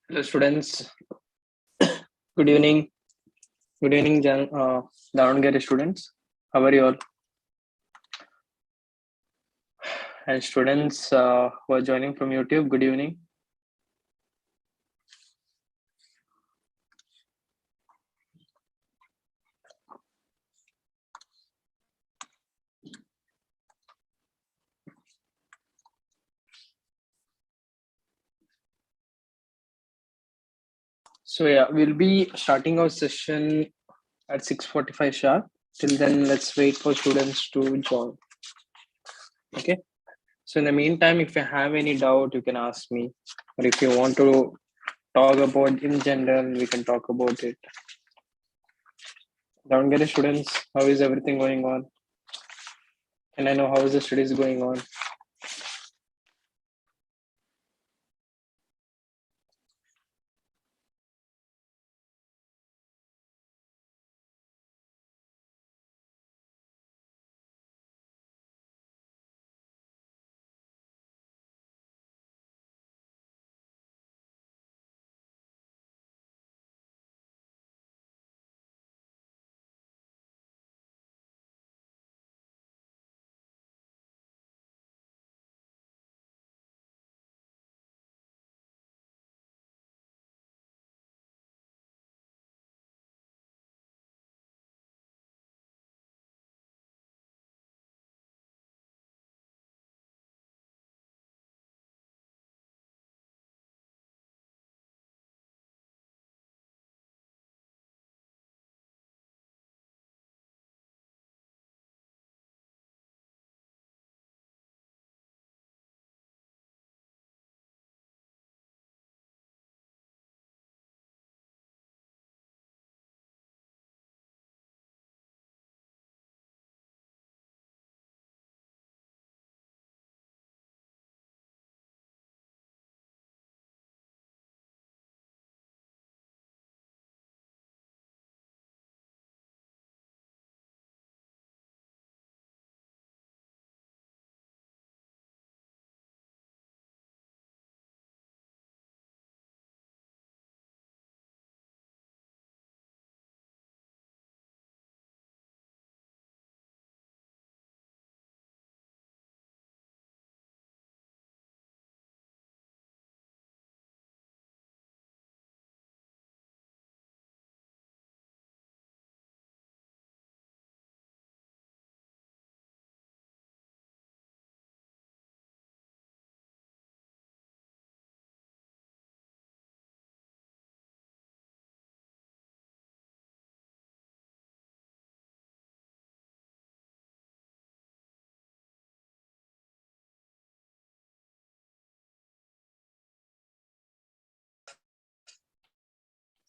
Hello, students. Good evening. Good evening, Davangere students. How are you all? And students who are joining from YouTube, good evening. So yeah, we'll be starting our session at 6:45 sharp. Till then, let's wait for students to join. Okay. So in the meantime, if you have any doubt, you can ask me. Or if you want to talk about in general, we can talk about it. Davangere students, how is everything going on? And I know how is the studies going on?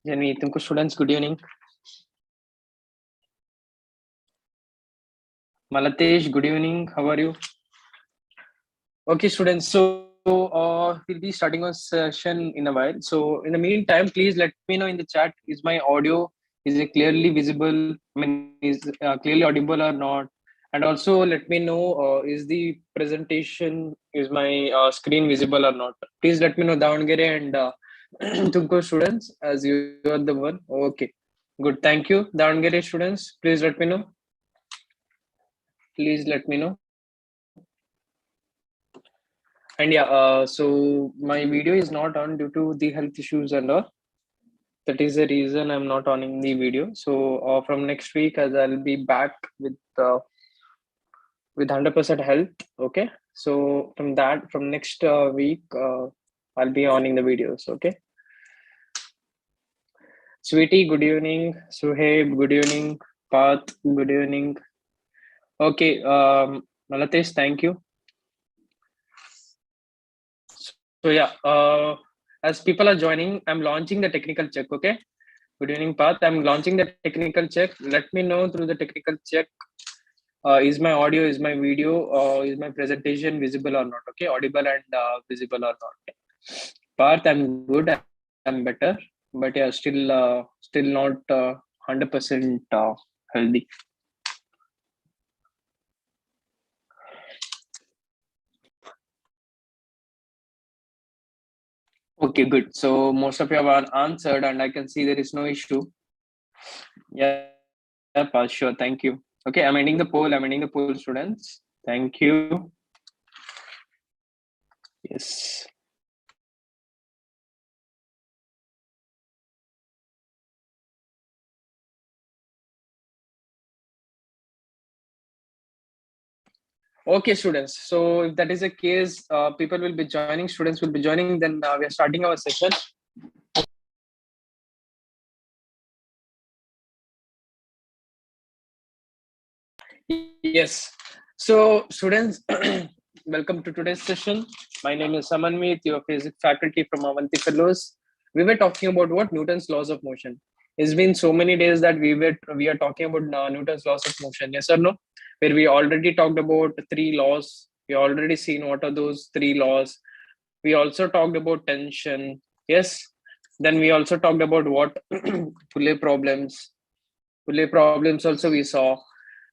Jenny, तुमको students, good evening. Malatesh, good evening. How are you? Okay, students. So we'll be starting our session in a while. So in the meantime, please let me know in the chat: is my audio, is it clearly visible? I mean, is clearly audible or not? And also let me know, is the presentation, is my screen visible or not? Please let me know, Davangere and Tumko students, as you are the one. Okay, good. Thank you, Davangere students. Please let me know. Please let me know. And yeah, so my video is not on due to the health issues and all. That is the reason I'm not on in the video. So from next week, as I'll be back with 100% health. Okay. So from next week, I'll be on in the videos. Okay. Sweetie, good evening. Suhaib, good evening. Path, good evening. Okay. Malatesh, thank you. So yeah, as people are joining, I'm launching the technical check. Okay. Good evening, Path. I'm launching the technical check. Let me know through the technical check. Is my audio, is my video, is my presentation visible or not? Okay, audible and visible or not? Path, I'm good. I'm better, but yeah, still not 100% healthy. Okay, good. So most of you have answered, and I can see there is no issue. Yeah, sure. Thank you. Okay, I'm ending the poll. I'm ending the poll, students. Thank you. Yes. Okay, students. So if that is the case, people will be joining. Students will be joining. Then we are starting our session. Yes. So, students, welcome to today's session. My name is Samanmeet, your physics faculty from Avantifellows. We were talking about what Newton's laws of motion. It's been so many days that we are talking about Newton's laws of motion. Yes or no? Where we already talked about three laws. We already seen what are those three laws. We also talked about tension. Yes. Then we also talked about what Pulley problems. Pulley problems also we saw.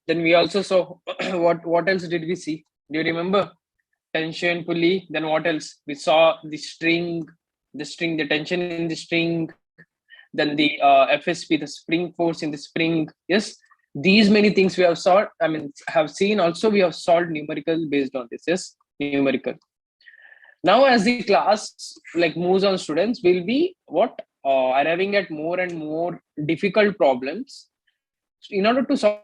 Then we also saw what else did we see? Do you remember? Tension, pulley. Then what else? We saw the tension in the string. Then the FSP, the spring force in the spring. Yes, these many things we have saw. I mean, have seen. Also, we have solved numerical based on this. Yes, numerical. Now, as the class like moves on, students will be what arriving at more and more difficult problems in order to solve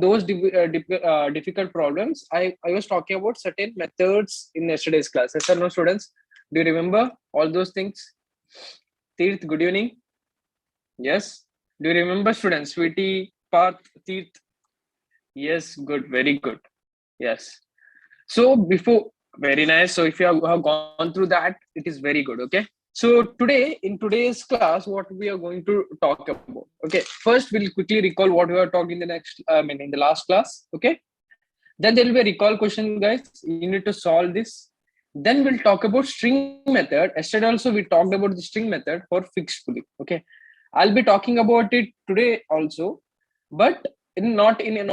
those difficult problems. I was talking about certain methods in yesterday's class. Yes or no, students? Do you remember all those things? Tirth, good evening. Yes. Do you remember, students? Sweetie, Path, Tirth. Yes, good, very good. Yes. So before, very nice. So if you have gone through that, it is very good. Okay. So today, in today's class, what we are going to talk about. Okay. First, we'll quickly recall what we were talking in the next, in the last class. Okay. Then there will be a recall question, guys. You need to solve this. Then we'll talk about string method. Yesterday also we talked about the string method for fixed pulley. Okay. I'll be talking about it today also, but not in a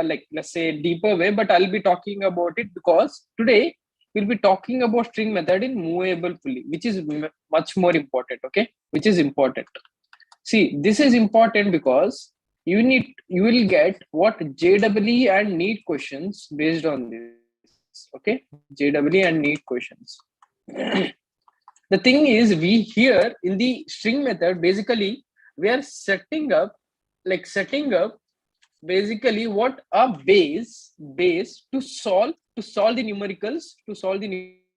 like let's say deeper way. But I'll be talking about it because today we'll be talking about string method in movable pulley, which is much more important. Okay, which is important. See, this is important because you will get what JEE and NEET questions based on this. Okay, JEE and NEET questions. The thing is, we here in the string method, basically, we are setting up basically what a base to solve the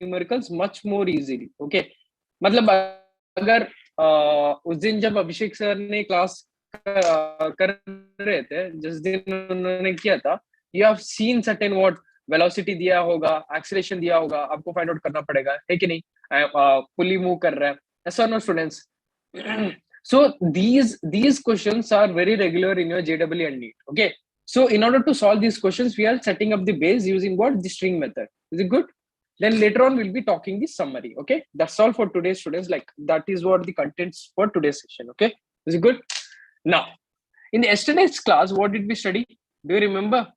numericals much more easily. Okay, मतलब अगर उस दिन जब अभिषेक sir ने class कर रहे थे, जिस दिन उन्होंने किया था, you have seen certain what velocity दिया होगा, acceleration दिया होगा, आपको find out करना पड़ेगा, है कि नहीं? पुली मूव कर रहा है, ऐसा no students? So these questions are very regular in your JEE and NEET. Okay, so in order to solve these questions, we are setting up the base using what? The string method. Is it good? Then later on we'll be talking the summary. Okay, that's all for today's students. Like that is what the contents for today's session. Okay, is it good? Now, in the yesterday's class, what did we study? Do you remember?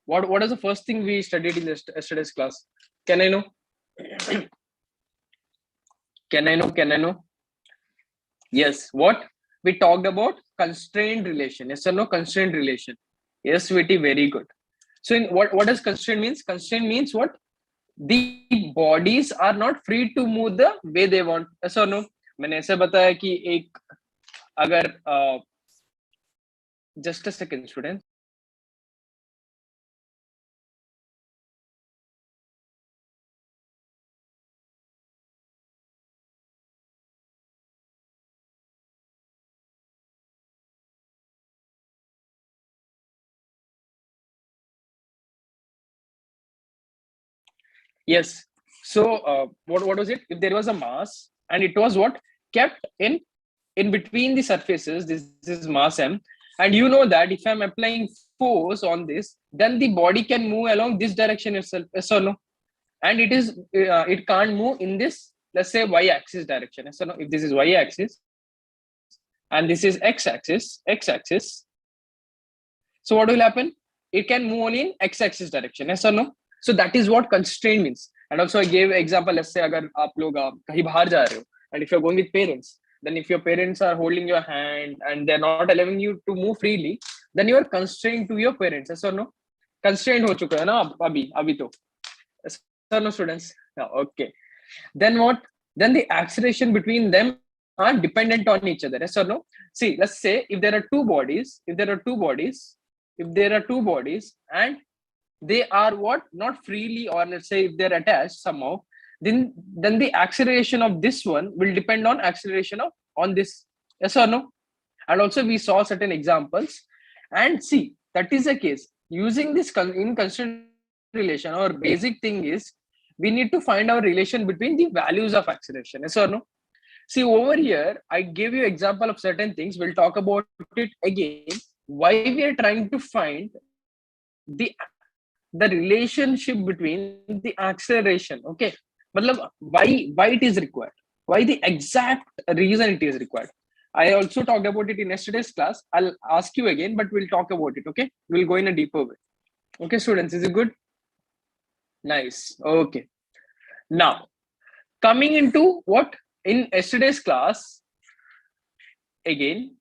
What is the first thing we studied in the yesterday's class? Can I know? Can I know? Yes. What? We talked about constraint relation. Yes or no? Constraint relation. Yes, sweetie, very good. So in what does constraint means? Constraint means what? The bodies are not free to move the way they want. Yes or no? मैंने ऐसे बताया कि एक अगर just a second, student. Yes. So what was it? If there was a mass and it was what kept in between the surfaces, this is mass m, and you know that if I'm applying force on this, then the body can move along this direction itself. Yes or no? And it can't move in this, let's say, y-axis direction. Yes or no? If this is y-axis and this is x-axis, so what will happen? It can move only in x-axis direction. Yes or no? So that is what constraint means. And also I gave example, let's say अगर आप लोग कहीं बाहर जा रहे हो, and if you're going with parents, then if your parents are holding your hand and they're not allowing you to move freely, then you are constrained to your parents, yes or no? Constrained हो चुका है ना अभी तो, yes or no students? Yeah, okay. Then what? Then the acceleration between them are dependent on each other, yes or no? See, let's say if there are two bodies, and they are what, not freely, or let's say if they're attached somehow, then the acceleration of this one will depend on acceleration of on this, yes or no? And also we saw certain examples, and see, that is the case using this in constraint relation. Our basic thing is we need to find our relation between the values of acceleration, yes or no? See, over here I gave you example of certain things. We'll talk about it again, why we are trying to find the relationship between the acceleration. Okay, matlab why it is required, why the exact reason it is required. I also talked about it in yesterday's class. I'll ask you again, but we'll talk about it. Okay, we'll go in a deeper way. Okay students, is it good? Nice. Okay, now coming into what, in yesterday's class again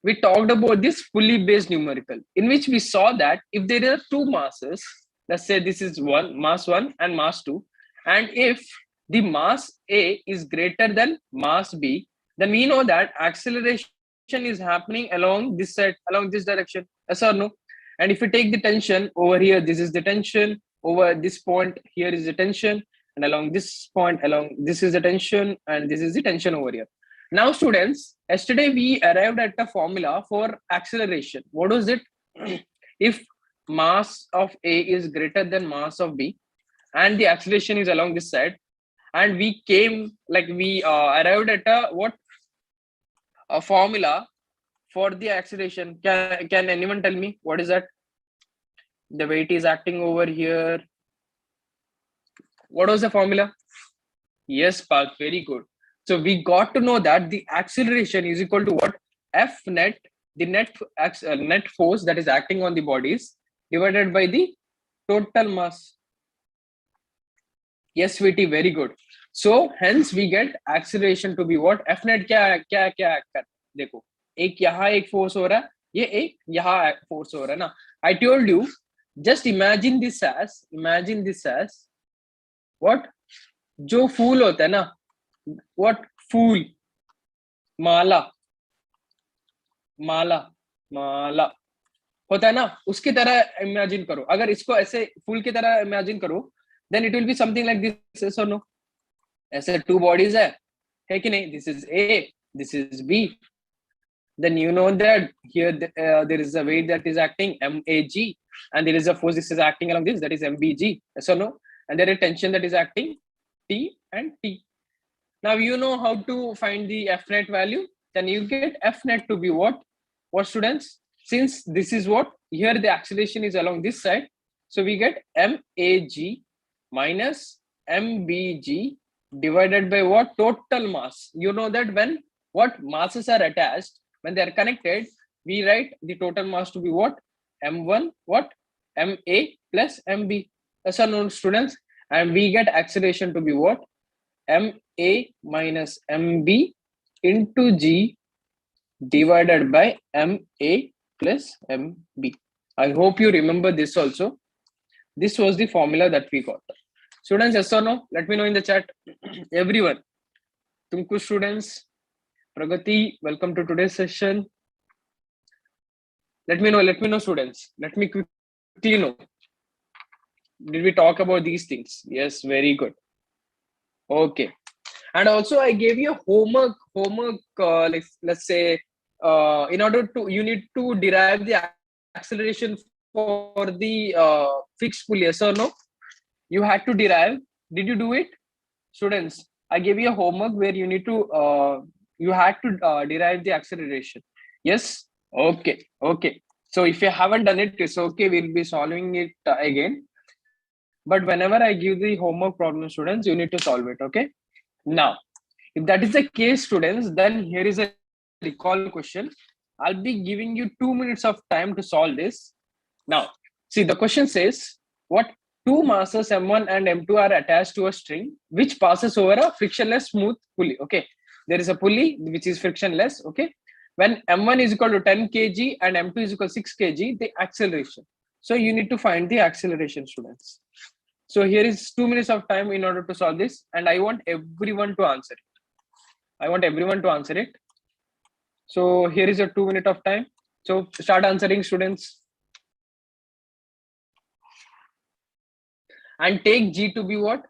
we talked about this fully based numerical, in which we saw that if there are two masses, let's say this is mass 1 and mass 2, and if the mass A is greater than mass B, then we know that acceleration is happening along this side, along this direction, yes or no? And if you take the tension over here, this is the tension, over this point here is the tension, and along this point, along this is the tension, and this is the tension over here. Now students, yesterday we arrived at a formula for acceleration. What was it? If mass of A is greater than mass of B and the acceleration is along this side, and we came, like we arrived at a formula for the acceleration. Can anyone tell me what is that? The weight is acting over here. What was the formula? Yes, Parth, very good. So we got to know that the acceleration is equal to what? F net, the net force that is acting on the bodies, divided by the total mass. Yes, VT, very good. So hence we get acceleration to be what? F net क्या देखो, एक यहाँ एक force हो रहा है, ये एक यहाँ force हो रहा है ना. I told you, just imagine this as what? जो फूल होता है ना, what? फूल, माला होता है ना, उसकी तरह इमेजिन करो. अगर इसको ऐसे फूल की तरह इमेजिन करो, then it will be something like this, yes or no? ऐसे two bodies है कि नहीं? This is A, this is B. Then you know that here there is a weight that is acting MAG, and there is a force this is acting along this, that is MBG, yes or no? And there is tension that is acting T and T. Now you know how to find the F net value. Then you get F net to be what? What students? Since this is what, here the acceleration is along this side, so we get MAG minus MBG divided by what? Total mass. You know that when what masses are attached, when they are connected, we write the total mass to be what? M1 what? MA plus MB. Yes or no students? And we get acceleration to be what? MA minus MB into G divided by MA plus MB. I hope you remember this also. This was the formula that we got. Students, yes or no? Let me know in the chat. Everyone. Tumku students. Pragati, welcome to today's session. Let me know students. Let me quickly know. Did we talk about these things? Yes, very good. Okay. And also I gave you a homework let's say in order to, you need to derive the acceleration for the fixed pulley, yes or no? You had to derive. Did you do it, students? I gave you a homework where you need to you had to derive the acceleration. Yes. Okay. So if you haven't done it, it's okay, we'll be solving it again. But whenever I give the homework problem, students, you need to solve it. Okay. Now, if that is the case, students, then here is a recall question. I'll be giving you 2 minutes of time to solve this. Now, see, the question says, what? two masses m1 and m2 are attached to a string which passes over a frictionless smooth pulley. Okay, there is a pulley which is frictionless. Okay, when m1 is equal to 10 kg and m2 is equal to 6 kg, the acceleration. So you need to find the acceleration, students. So here is 2 minutes of time in order to solve this, and I want everyone to answer it. I want everyone to answer it. So here is a 2 minute of time. So start answering, students. And take G to be what?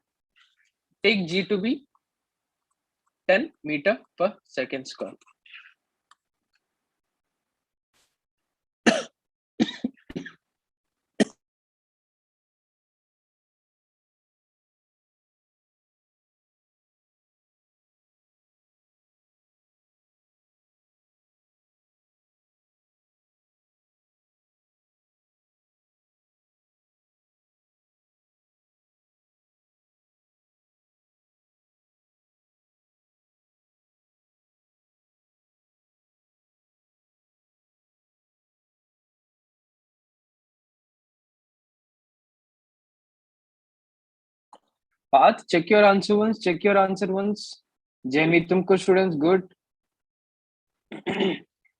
Take G to be 10 meter per second square. Path, check your answer once. Check your answer once. Jamie, tumko students, good.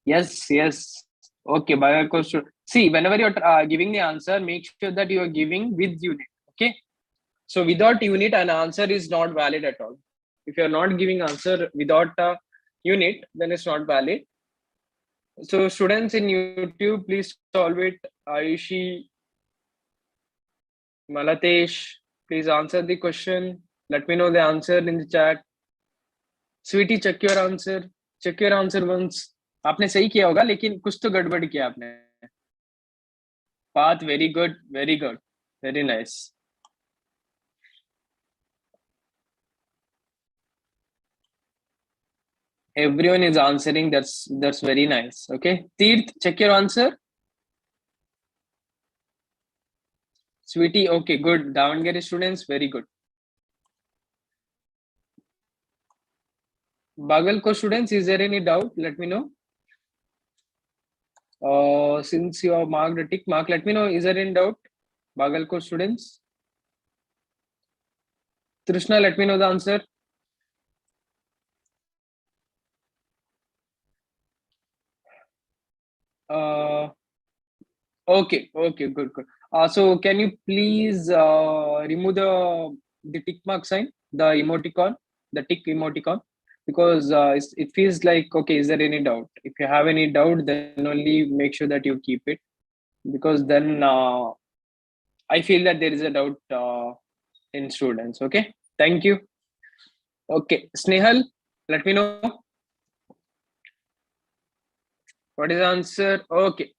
Yes, yes. Okay, bio question. See, whenever you're giving the answer, make sure that you are giving with unit. Okay. So without unit, an answer is not valid at all. If you're not giving answer without a unit, then it's not valid. So students in YouTube, please solve it. Ayushi, Malatesh, please answer the question. Let me know the answer in the chat. Sweetie, check your answer. Check your answer once. आपने सही किया होगा, लेकिन कुछ तो गड़बड़ किया आपने. Path, very good, very nice. Everyone is answering. That's very nice. Okay, Teerth, check your answer. Sweetie, okay, good. Davangere students, very good. Bagalko students, is there any doubt? Let me know. Since you have marked a tick mark, let me know, is there any doubt? Bagalko students. Trishna, let me know the answer. Okay, good. So can you please remove the tick mark sign, the emoticon, the tick emoticon, because it feels like, okay, is there any doubt? If you have any doubt, then only make sure that you keep it, because then I feel that there is a doubt in students. Okay, thank you. Okay, Snehal, let me know. What is the answer? Okay.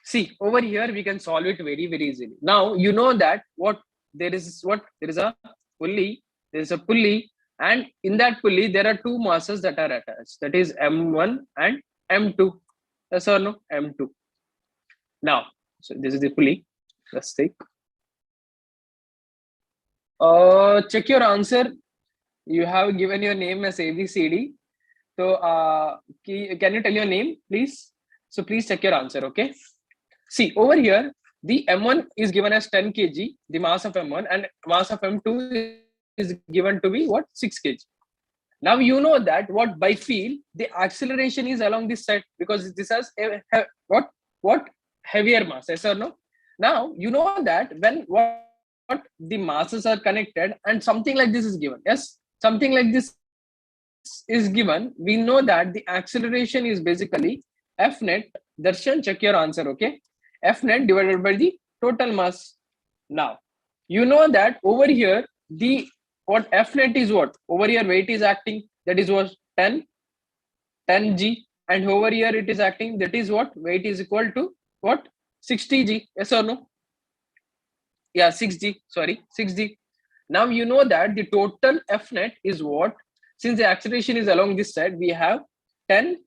See, over here we can solve it very easily. Now you know that there is a pulley, there is a pulley, and in that pulley there are two masses that are attached. That is M1 and M2. Yes or no? M2. Now, so this is the pulley. Let's take. Check your answer. You have given your name as ABCD. So can you tell your name, please? So please check your answer. Okay. See, over here, the M1 is given as 10 kg, the mass of M1, and mass of M2 is given to be what? 6 kg. Now you know that what by feel the acceleration is along this side, because this has what heavier mass, yes or no? Now you know that when what the masses are connected and something like this is given, yes, something like this is given, we know that the acceleration is basically F net. Darshan, check your answer. Okay, F net divided by the total mass. Now you know that over here the what F net is, what over here weight is acting, that is what 10 G, and over here it is acting, that is what weight is equal to what 60 G, yes or no? Yeah, 6G, sorry, 6G. Now you know that the total F net is what, since the acceleration is along this side, we have 10.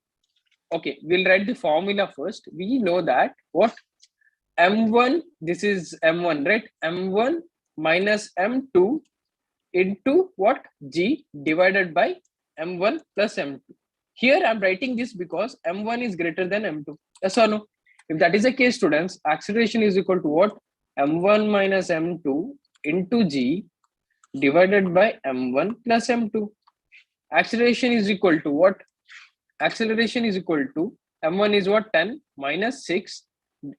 Okay, we'll write the formula first. We know that what M1, this is M1, right? M1 minus M2 into what? G divided by M1 plus M2. Here I'm writing this because M1 is greater than M2. Yes or no? If that is the case, students, acceleration is equal to what? m1 minus m2 into g divided by m1 plus m2. Acceleration is equal to what? Acceleration is equal to m1 is what? 10 minus 6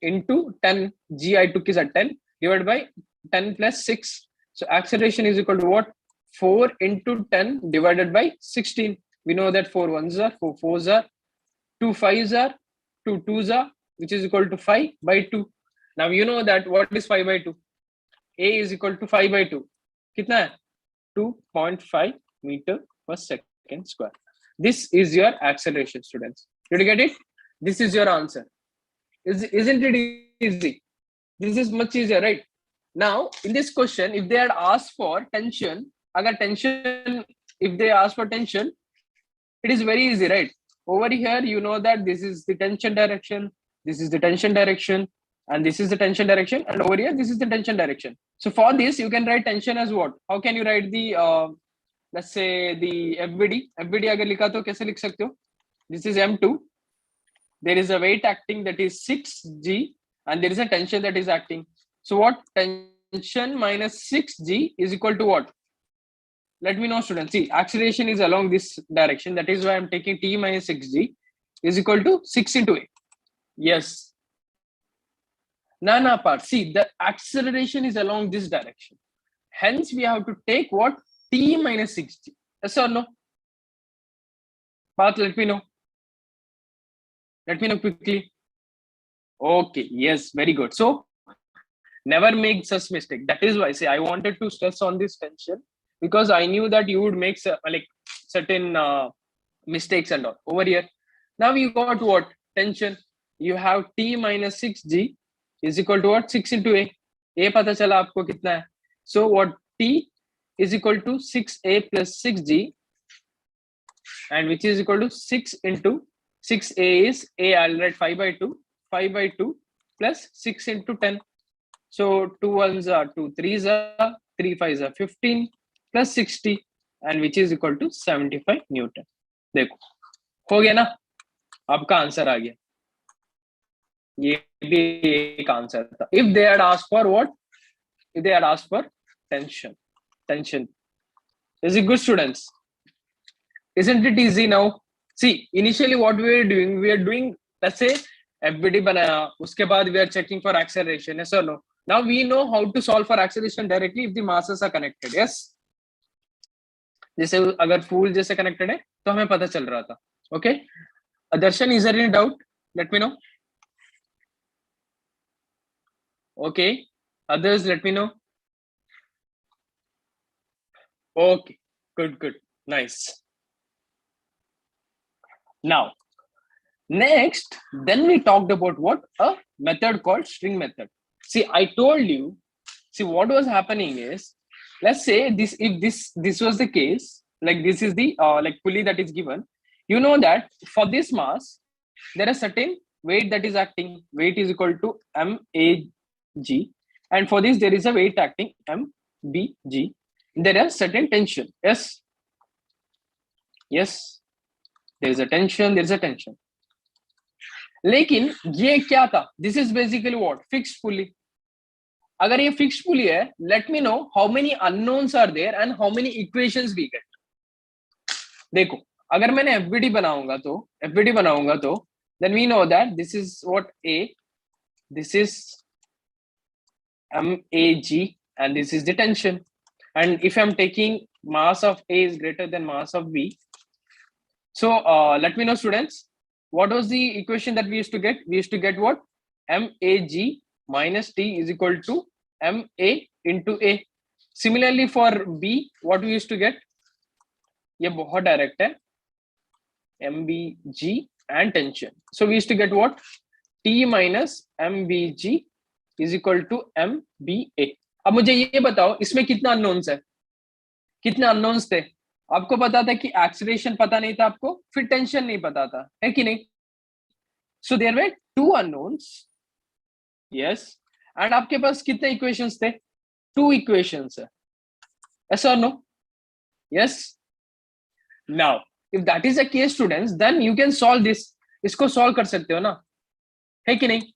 into 10. G I took is at 10 divided by 10 plus 6. So acceleration is equal to what? 4 into 10 divided by 16. We know that 4 ones are, 4 fours are, 2 fives are, 2 twos are, which is equal to 5 by 2. Now you know that what is 5 by 2? A is equal to 5 by 2. Kitna hai? 2.5 meter per second square. This is your acceleration, students. Did you get it? This is your answer. Isn't it easy? This is much easier, right? Now, in this question, if they had asked for tension, if they ask for tension, it is very easy, right? Over here, you know that this is the tension direction, this is the tension direction, and this is the tension direction, and over here, this is the tension direction. So for this, you can write tension as what? How can you write the, let's say the FBD? FBD agar likha to kaise likh sakte ho? This is M2. There is a weight acting, that is 6G, and there is a tension that is acting. So what? Tension minus 6G is equal to what? Let me know, students. See, acceleration is along this direction. That is why I'm taking T minus 6G is equal to 6 into A. Yes. Nana part. See, the acceleration is along this direction. Hence, we have to take what? T minus 6G. Yes or no? Path, let me know. Let me know quickly. Okay. Yes. Very good. So, never make such mistake. That is why I say I wanted to stress on this tension, because I knew that you would make like certain mistakes and all. Over here, now you got what? Tension. You have T minus 6G is equal to what? 6 into A. A pata chala aapko kitna hai? So what? T is equal to 6A plus 6G, and which is equal to 6 into 6A is A. I'll write 5 by 2. 5 by 2 plus 6 into 10. So 2 ones are 2 threes are 3 fives are 15 plus 60, and which is equal to 75 Newton. देखो हो गया ना, आपका answer आ गया. ये भी एक answer था. If they had asked for what? If they had asked for tension. Is it good, students? Isn't it easy now? See, initially what we are doing, let's say FBD banaya, uske baad we are checking for acceleration. Yes or no? Now we know how to solve for acceleration directly if the masses are connected. Yes. जैसे अगर फूल जैसे connected है तो हमें पता चल रहा था. Okay Darshan, is there any doubt? Let me know. Okay others, let me know. Okay, good, nice. Now next, then we talked about what? A method called string method. See, I told you, see what was happening is, let's say this, if this was the case, like this is the like pulley that is given, you know that for this mass there is certain weight that is acting. Weight is equal to MAG, and for this there is a weight acting MBG. There is certain tension. Yes, there is a tension. लेकिन ये क्या था? This is basically what? Fixed pulley. अगर ये fixed pulley है, let me know how many unknowns are there and how many equations we get. देखो, अगर मैंने एफबीडी बनाऊंगा तो then we know that this is what? A, this is MAG, and this is the tension. And if I'm taking mass of A is greater than mass of B, so let me know, students, what was the equation that we used to get? We used to get what? MAG minus T is equal to MA into A. Similarly for B, what we used to get? ये बहुत direct है. MBG and tension. So we used to get what? T minus MBG is equal to MBA. अब मुझे ये बताओ, इसमें कितना unknowns है? कितने अननोन्स थे? आपको पता था कि एक्सीलरेशन पता नहीं था आपको, फिर टेंशन नहीं पता था, है कि नहीं? So there were 2 unknowns. Yes. And आपके पास कितने इक्वेशंस थे? 2 इक्वेशंस है. यस और no? Yes. Now if that is the case, students, then you can solve this. इसको सॉल्व कर सकते हो ना, है कि नहीं?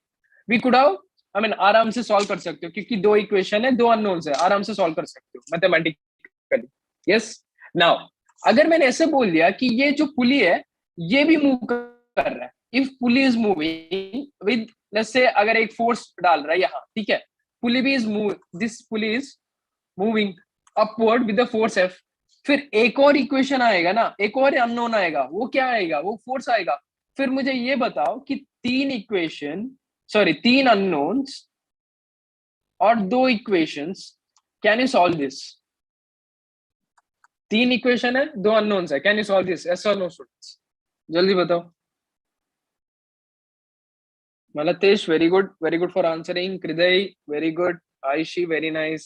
We could have I mean आराम से सॉल्व कर सकते हो, क्योंकि दो इक्वेशन है, दो अननोन्स है, आराम से सॉल्व कर सकते हो मैथमेटिकली. यस. नाउ अगर मैंने ऐसे बोल दिया कि ये जो पुली है ये भी मूव कर रहा है, if pulley is moving with, let's say अगर एक फोर्स डाल रहा है यहाँ, ठीक है, पुली भी is move, this pulley is moving upward with the force F. फिर एक और इक्वेशन आएगा ना, एक और अननोन आएगा, वो क्या आएगा, वो फोर्स आएगा. फिर मुझे ये बताओ कि तीन इक्वेशन, सॉरी तीन अननोन्स और दो equations, can you solve this? तीन इक्वेशन है, दो अननोन्स है, can you solve this? Yes और नो स्टूडेंट्स, जल्दी बताओ. Malatesh, very good for answering. Kriday, very good. Aishi, very nice.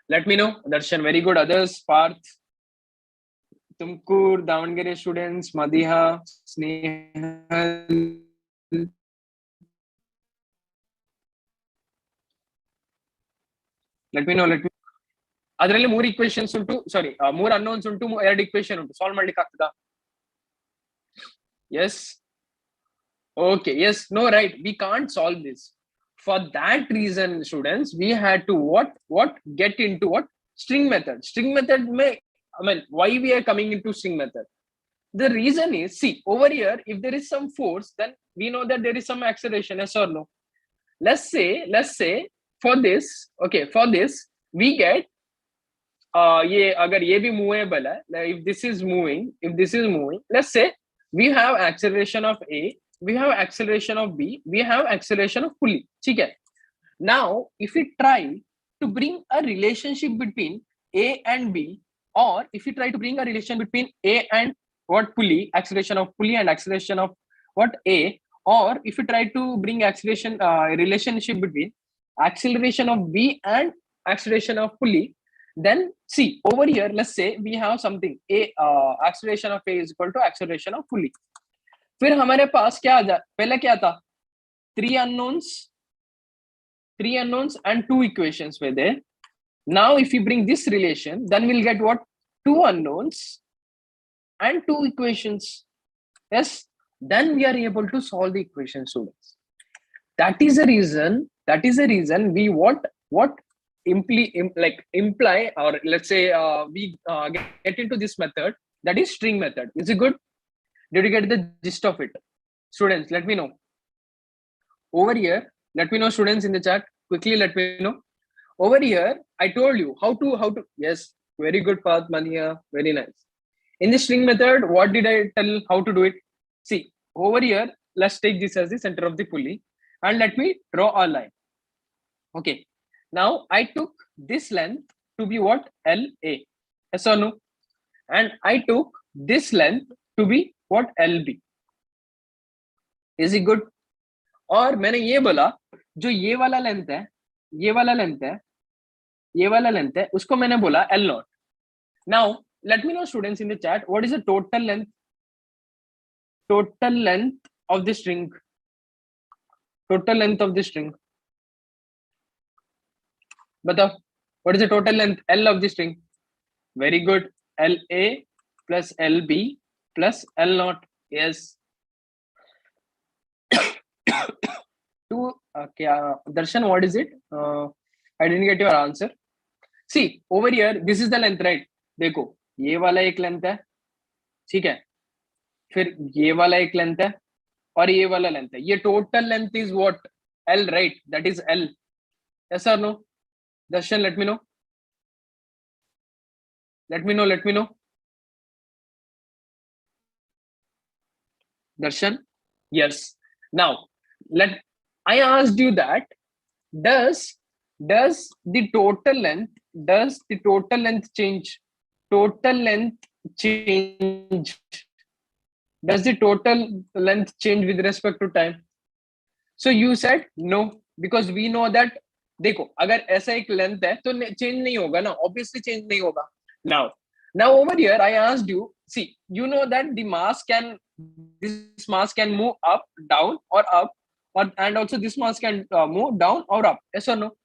Let me know. Darshan, very good. Others, Parth, Tumkur, Davangere students, Madiha, Snehal. Let me know. ಅದರಲ್ಲಿ ಮೂರು equations ಉಂಟು, ಸಾರಿ ಮೂರು unknowns ಉಂಟು, ಎರಡು equation ಉಂಟು, solve ಮಾಡ್ಲಿಕ್ಕೆ ಆಗ್ತದಾ? S. Okay, yes, no, right, we can't solve this. For that reason, students, we had to what get into what string method. String method may, I mean, why we are coming into string method? The reason is, see over here, if there is some force, then we know that there is some acceleration, yes or no? Let's say for this, okay, for this we get ये अगर ये भी movable है, if this is moving, let's say we have acceleration of A, we have acceleration of B, we have acceleration of pulley, ठीक है. Now if we try to bring a relationship between A and B, or if we try to bring a relation between A and what pulley, acceleration of pulley and acceleration of what A, or if we try to bring acceleration relationship between acceleration of B and acceleration of pulley, then see over here, let's say we have something A, acceleration of A is equal to acceleration of pulley. फिर हमारे पास क्या आ जा, पहले क्या था, three unknowns and two equations were there. Now if you bring this relation, then we'll get what, two unknowns and two equations. Yes, then we are able to solve the equation, students. That is the reason we what imply, or let's say we get into this method, that is string method. Is it good? Did you get the gist of it, students? Let me know over here. Let me know, students, in the chat quickly. Let me know over here. I told you how to. Yes, very good, Path Mania, very nice. In the string method, what did I tell how to do it? See over here, let's take this as the center of the pulley, and let me draw a line. Okay, now I took this length to be what, LA, yes or no? And I took this length to be what, LB. Is it good? और मैंने ये बोला जो ये वाला length है, ये वाला लेंथ है, उसको मैंने बोला L0. Now let me know, students, in the chat, what is the total length of the string? Total length of the string, बताओ, what is the total length L of the string? Very good, LA plus LB plus L0. Yes. To क्या Darshan, what is it? I didn't get your answer. See over here, this is the length, right? देखो ये वाला एक length है, ठीक है, फिर ये वाला एक लेंथ है और ये वाला लेंथ है. ये total length is what, L, right? That is L. Yes or no? Darshan, let me know. Darshan, yes. Now I asked you that does the total length change? Does the total length change with respect to time? So you said no, because we know that देखो अगर ऐसा एक length है तो change नहीं होगा ना, obviously change नहीं होगा. Now over here I asked you, see you know that this mass can move up, down, or up, and also this mass can move down or up, yes or no?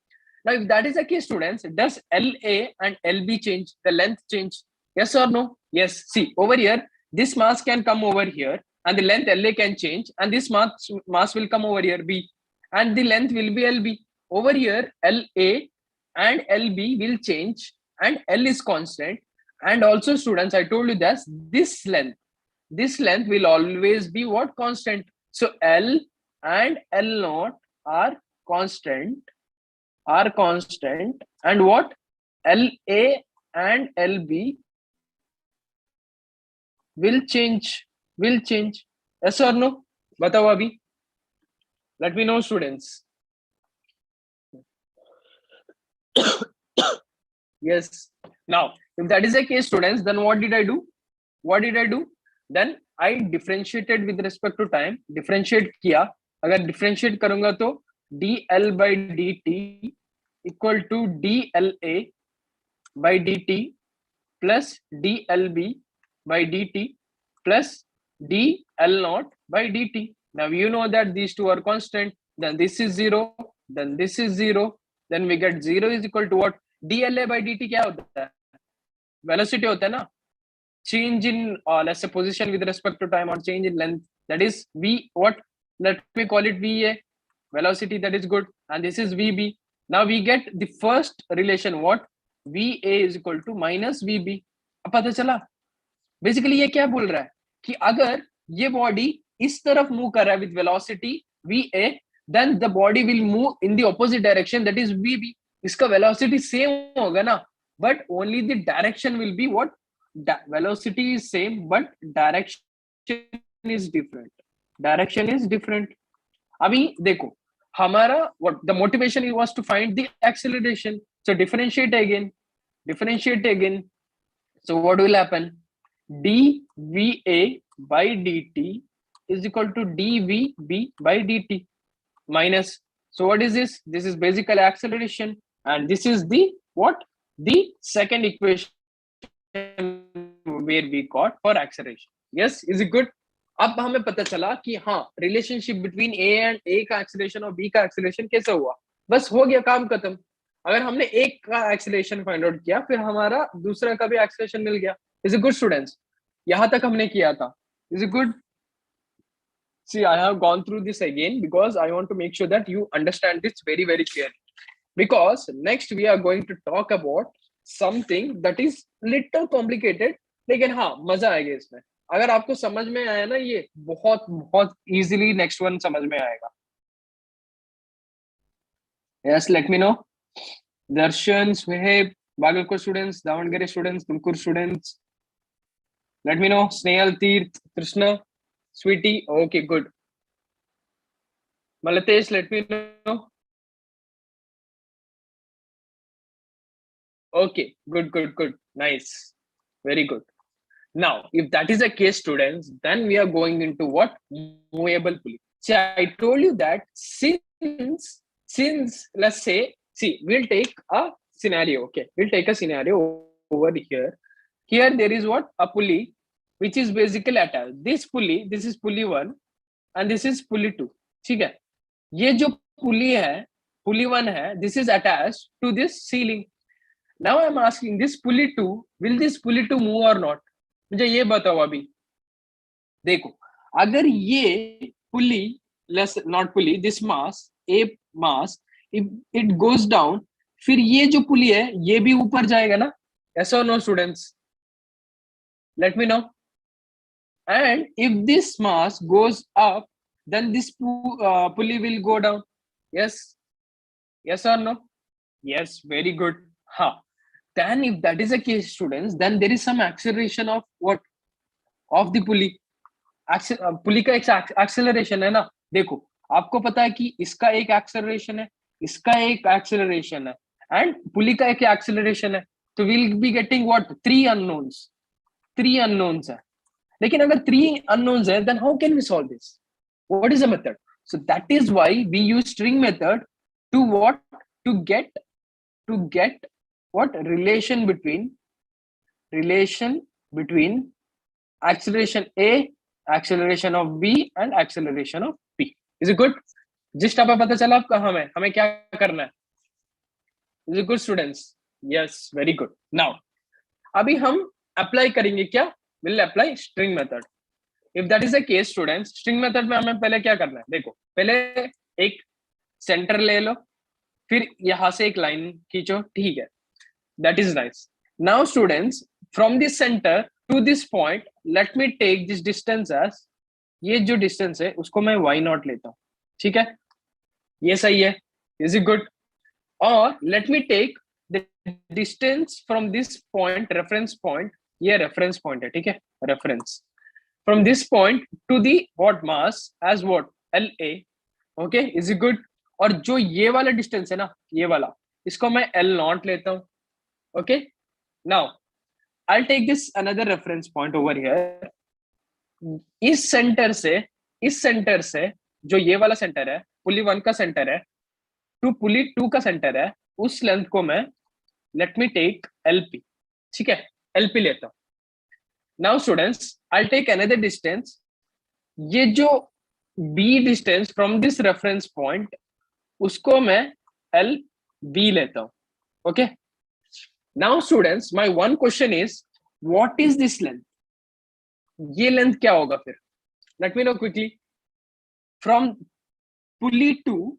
Now if that is the case, students, does LA and LB change, the length change, yes or no? Yes. See over here, this mass can come over here and the length LA can change, and this mass will come over here, B. and the length will be LB. Over here, LA and LB will change, and L is constant. And also, students, I told you that this length will always be what? Constant. So L and L naught are constant, and what? LA and LB will change. Yes or no? बताओ अभी. Let me know, students. Yes. Now, if that is the case, students, then what did I do? Then I differentiated with respect to time. Differentiate किया. अगर differentiate करूंगा तो dl by dt equal to dla by dt plus dlb by dt plus dl naught by dt. Now you know that these two are constant. Then this is 0. Then this is 0. Then we get 0 is equal to what? dla by dt क्या होता है? Velocity होता है ना? Change in let's say position with respect to time, or change in length. That is v. What? Let me call it va. Velocity, that is good. And this is vb. Now we get the first relation. What? va is equal to minus vb. अब पता चला. Basically ये क्या बोल रहा है कि अगर ये बॉडी इस तरफ मूव कर रहा है with velocity va, then the body will move in the opposite direction, that is vb. इसका वेलोसिटी सेम होगा ना, but only the direction will be what? Velocity is same but direction is different. अभी देखो हमारा what the motivation was to find the acceleration. So differentiate again. So what will happen? dva by dt is equal to dvb by dt minus. So what is this? This is basically acceleration, and this is the what? The second equation where we got for acceleration. Yes, is it good? अब हमें पता चला कि हाँ relationship between ए का acceleration और B का acceleration कैसे हुआ. बस हो गया, काम खत्म. अगर हमने एक का एक्सेलरेशन फाइंड आउट किया, फिर हमारा दूसरा का भी एक्सेलरेशन मिल गया. Is it good students? यहां तक हमने किया था. Is it good? See, I have gone through this again because I want to make sure that you understand this very, very clearly. Because next we are going to talk about something that is little complicated, लेकिन हाँ मजा आएगा इसमें. अगर आपको समझ में आया ना, ये बहुत बहुत easily next one समझ में आएगा. Yes, let me know. Darshan, Suhaib, Bagalkot students, Davangere students, Tumkur students. Let me know. Snehal, Teerth, Krishna, Sweetie. Okay, good. Malatesh, let me know. Okay, good. Nice. Very good. Now, if that is the case, students, then we are going into what? Movable pulley. See, I told you that since let's say, see, we'll take a scenario. Okay, we'll take a scenario over here. Here there is what? A pulley, which is basically attached. This pulley, this is pulley 1, and this is pulley 2. ठीक है? ये जो pulley है, pulley 1 है, this is attached to this ceiling. Now I'm asking, this pulley 2, will this pulley 2 move or not? मुझे ये बताओ अभी. देखो, अगर ये pulley, not pulley, this mass, a mass, if it goes down, फिर ये जो pulley है, ये भी ऊपर जाएगा ना? Yes or no, students? Let me know. And if this mass goes up, then this pulley will go down. Yes or no? Yes, very good. Then if that is the case, students, then there is some acceleration of what? Of the pulley. पुली का एक acceleration है ना. देखो आपको पता है कि इसका एक एक्सेलरेशन है, इसका एक एक्सेलरेशन है, एंड पुली का एक एक्सेलरेशन है. तो will be getting what? 3 unknowns है. लेकिन अगर 3 अननोन्स है, then how can we solve this? What is the method? So that is why we use string method to what? To get what? relation between acceleration A, acceleration of B, and acceleration of P. Is it good? जिस type पता चला आपका हमें क्या करना है? Is it good, students? Yes, very good. Now अभी हम अप्लाई करेंगे क्या? We'll apply string method. If that is the case, students, string method में हमें पहले क्या करना है? देखो पहले एक सेंटर ले लो, फिर यहां से एक लाइन खींचो, ठीक है, that is nice. Now students, from this centre to this point let me take this distance as, ये जो डिस्टेंस है उसको मैं y नॉट लेता हूं, ठीक है, ये सही है, इज इट गुड. और let me take the distance from this point, reference point, ये रेफरेंस पॉइंट है, ठीक है, reference from this point to the what mass as what LA. Okay, is it good. और जो ये वाला डिस्टेंस है ना, ये वाला, इसको मैं L नॉट लेता हूं. Okay, now I take this another reference point over here. इस सेंटर से जो ये वाला सेंटर है, पुली 1 का सेंटर है, टू पुली 2 का सेंटर है, उस लेंथ को मैं लेट मी टेक LP, ठीक है, LP लेता हूं. Now students, I take another distance, ये जो B distance from this reference point, उसको मैं LB लेता हूं. Okay, now students, my one question is what is this length, ये लेंथ क्या होगा फिर, let me know quickly. From pulley 2,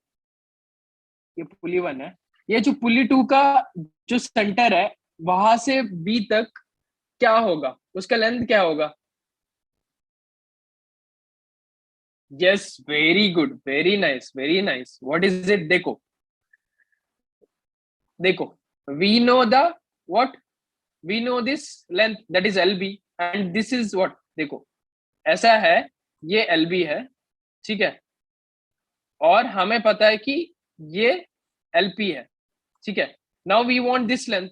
ये पुली 1 है, ये जो पुली 2 का जो सेंटर है वहां से B तक क्या होगा, उसका लेंथ क्या होगा. Yes, very good, very nice, very nice. What is it, देखो देखो, we know the what, we know this length that is LB and this is what, देखो ऐसा है, ये LB है, ठीक है, और हमें पता है कि ये LP है, ठीक है. Now we want this length,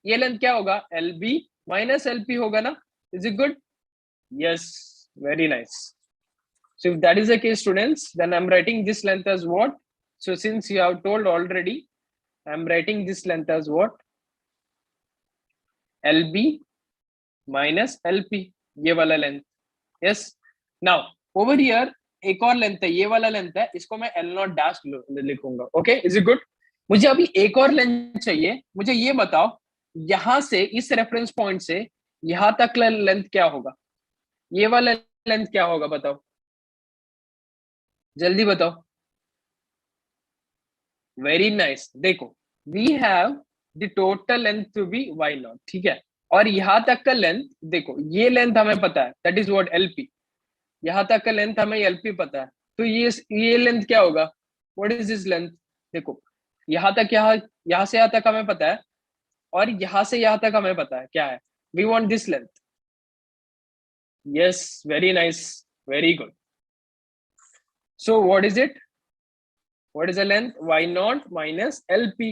ये लेंथ क्या होगा, LB माइनस LP होगा ना, is it good. Yes, very nice. So if that is the case, students, then I'm writing this length as what? So since you have told already, I'm writing this length as what? LB minus LP, ये वाला length. Yes. Now over here एक और length है, ये वाला length है, इसको मैं L नॉट डैश लिखूंगा. Okay, is it good. मुझे अभी एक और लेंथ चाहिए. मुझे ये बताओ, यहां से इस रेफरेंस पॉइंट से यहां तक लेंथ क्या होगा, ये वाला लेंथ क्या होगा, बताओ, जल्दी बताओ. Very nice. देखो, we have the total length to be y naught, ठीक है, और यहां तक का लेंथ, देखो ये लेंथ हमें पता है, दैट इज व्हाट LP. यहां तक का लेंथ हमें LP पता है, तो ये लेंथ क्या होगा, व्हाट इज दिस लेंथ. देखो, यहां तक, यहां से यहां तक हमें पता है, और यहां से यहां तक हमें पता है क्या है, we want this length. Yes, very nice, very good. So what is it, what is the length, y naught minus LP,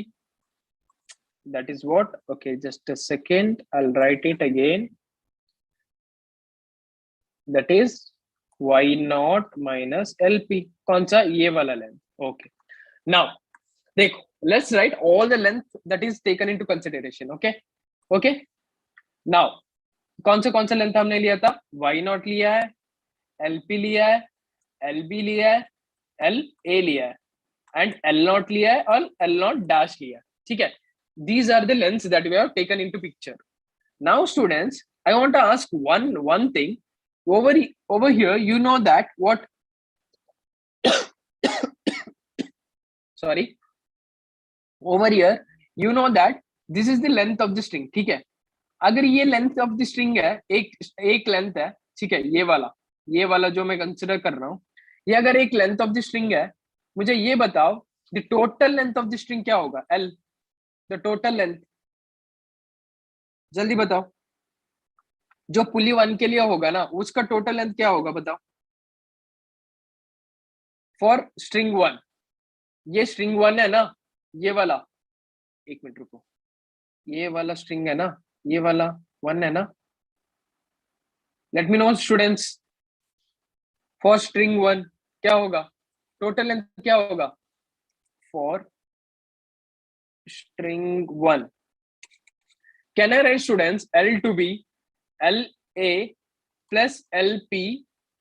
that is what. Okay, just a second, I'll write it again. That is y naught minus LP, कौन सा, ये वाला length. Okay, now देखो, let's write all the length that is taken into consideration. Okay, okay, now कौन सा length हमने लिया था, y naught लिया है, LP लिया है, LB लिया है, LA लिया है, एंड L नॉट लिया है और L नॉट डैश लिया है, ठीक है. These are the lengths that we have taken into picture. Now students, I want to ask one thing. Over here, you know that what sorry, over here you know that this is the length of the string, ठीक है. अगर ये length of the string है, एक length है, ठीक है, ये वाला जो मैं कंसिडर कर रहा हूं, ये अगर एक लेंथ ऑफ द स्ट्रिंग है, मुझे ये बताओ the total length of the string क्या होगा, L, द टोटल लेंथ, जल्दी बताओ. जो पुली 1 के लिए होगा ना, उसका टोटल लेंथ क्या होगा, बताओ, फॉर स्ट्रिंग 1. ये स्ट्रिंग 1 है ना, ये वाला, एक मिनट रुको, ये वाला स्ट्रिंग है ना, ये वाला 1 है ना. Late me know students, for string 1 क्या होगा, टोटल लेंथ क्या होगा, for string 1. Can I write, students, L to be LA plus LP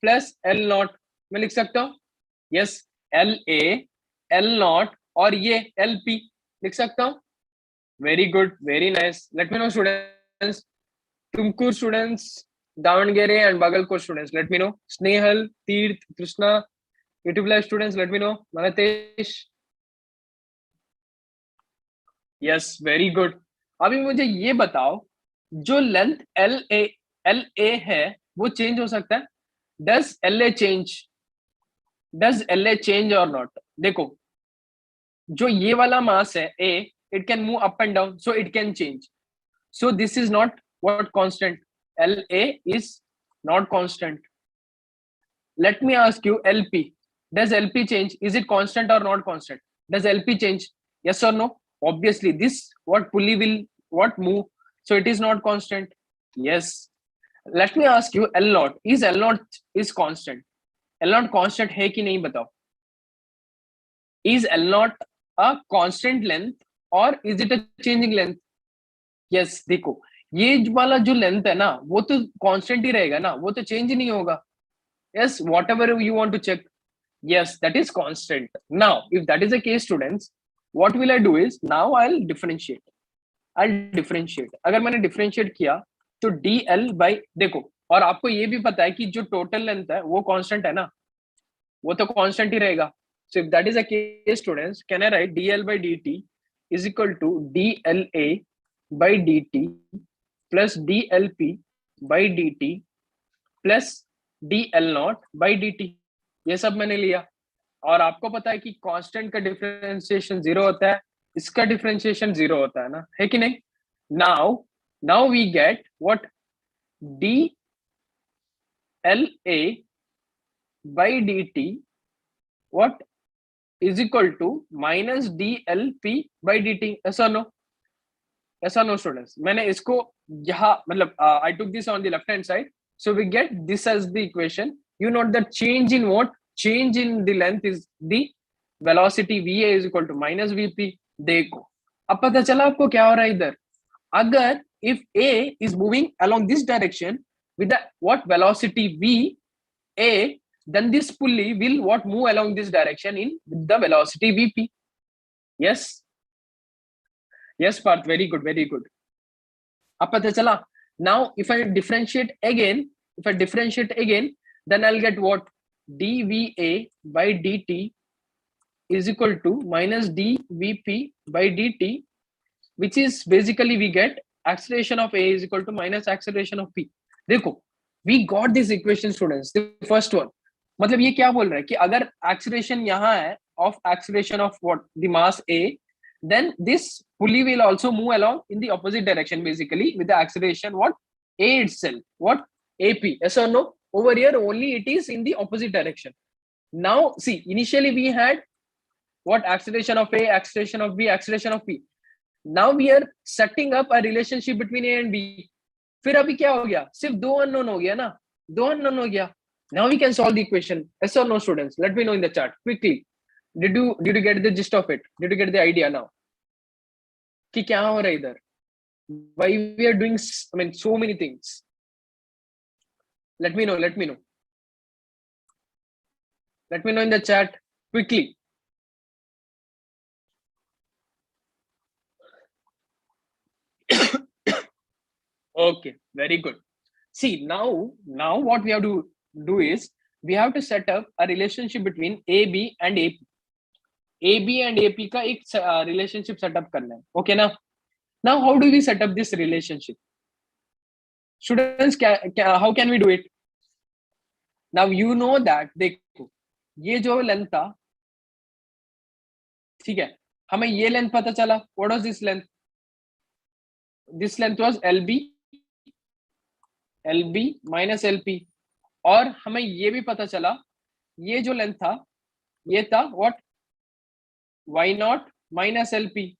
plus L naught, मैं लिख सकता हूँ. यस, LA L naught और ये LP लिख सकता हूँ. Very good, very nice. Let me know students, Tumkur students, Davangere and Bagalkot students, let me know. Snehal, Tirth, Krishna, YouTube live students, let me know. Malatesh, yes very good. अभी मुझे ये बताओ, जो लेंथ एल ए है वो चेंज हो सकता है? Does L A change or not? देखो, जो ये वाला मास है A, it can move up and down, so it can change. So this is not what constant. La is not constant. Let me ask you LP. Does LP change? Is it constant or not constant? Does LP change? Yes or no? Obviously, this what pulley will what move. So it is not constant. Yes. Let me ask you L naught. Is L naught is constant? L naught constant है कि नहीं बताओ? Is L naught a constant length or is it a changing length? Yes देखो, ये वाला जो length है ना वो तो कांस्टेंट ही रहेगा ना, वो तो चेंज ही नहीं होगा। Yes whatever you want to check, yes that is constant. Now if that is the case students, what will I do is now I differentiate. अगर मैंने डिफरेंशिएट किया तो डी एल बाई, देखो और आपको ये भी पता है कि जो टोटल लेंथ है वो कांस्टेंट है ना, वो तो कांस्टेंट ही रहेगा। So if that is a case students, can I write d l by d t is equal to d L a by dt plus dlp by dt plus dl naught by dt। ये सब मैंने लिया, और आपको पता है कि constant का डिफरेंशिएशन जीरो होता है, इसका डिफरेंशिएशन जीरो होता है ना, है कि नहीं? Now now we get what, d L A by d t what is equal to minus d L P by d t. ऐसा नो, ऐसा नो स्टूडेंट्स, मैंने इसको यहाँ मतलब I took this on the left hand side, so we get this as the equation. You note that change in what, change in the length is the velocity v A is equal to minus VP. देखो अब पता चला आपको क्या हो रहा है इधर। अगर if A is moving along this direction with the what velocity v a, then this pulley will what move along this direction in with the velocity vp। yes, yes Parth, very good, very good। अब पता चला। now if I differentiate again, then I'll get what, dva by dt is equal to minus dvp by dt, which is basically we get acceleration of a is equal to minus acceleration of p। देखो we got this equation students, the first one। मतलब ये क्या बोल रहा है कि अगर acceleration यहाँ है of acceleration of what the mass a, then this pulley will also move along in the opposite direction basically with the acceleration what a itself, what ap। yes or no? Over here only it is in the opposite direction। now see, initially we had what, acceleration of a, acceleration of b, acceleration of p। now we are setting up a relationship between a and b। फिर अभी क्या हो गया, सिर्फ दो unknown हो गया ना, दो अननोन हो गया। now we can solve the equation। yes or no students, let me know in the chat quickly। did you get the gist of it? Did you get the idea now कि क्या हो रहा है इधर? why we are doing I mean so many things? let me know in the chat quickly। okay, very good। see now what we have to do is we have to set up a relationship between ab and ap। ab and ap का एक relationship setup करना है, okay ना? now how do we set up this relationship students? how can we do it? now you know that देखो ये जो length था, ठीक है, हमें ये लेंथ पता चला, what was this length? this length was lb minus lp। और हमें ये भी पता चला ये जो लेंथ था ये था what, y naught minus lp।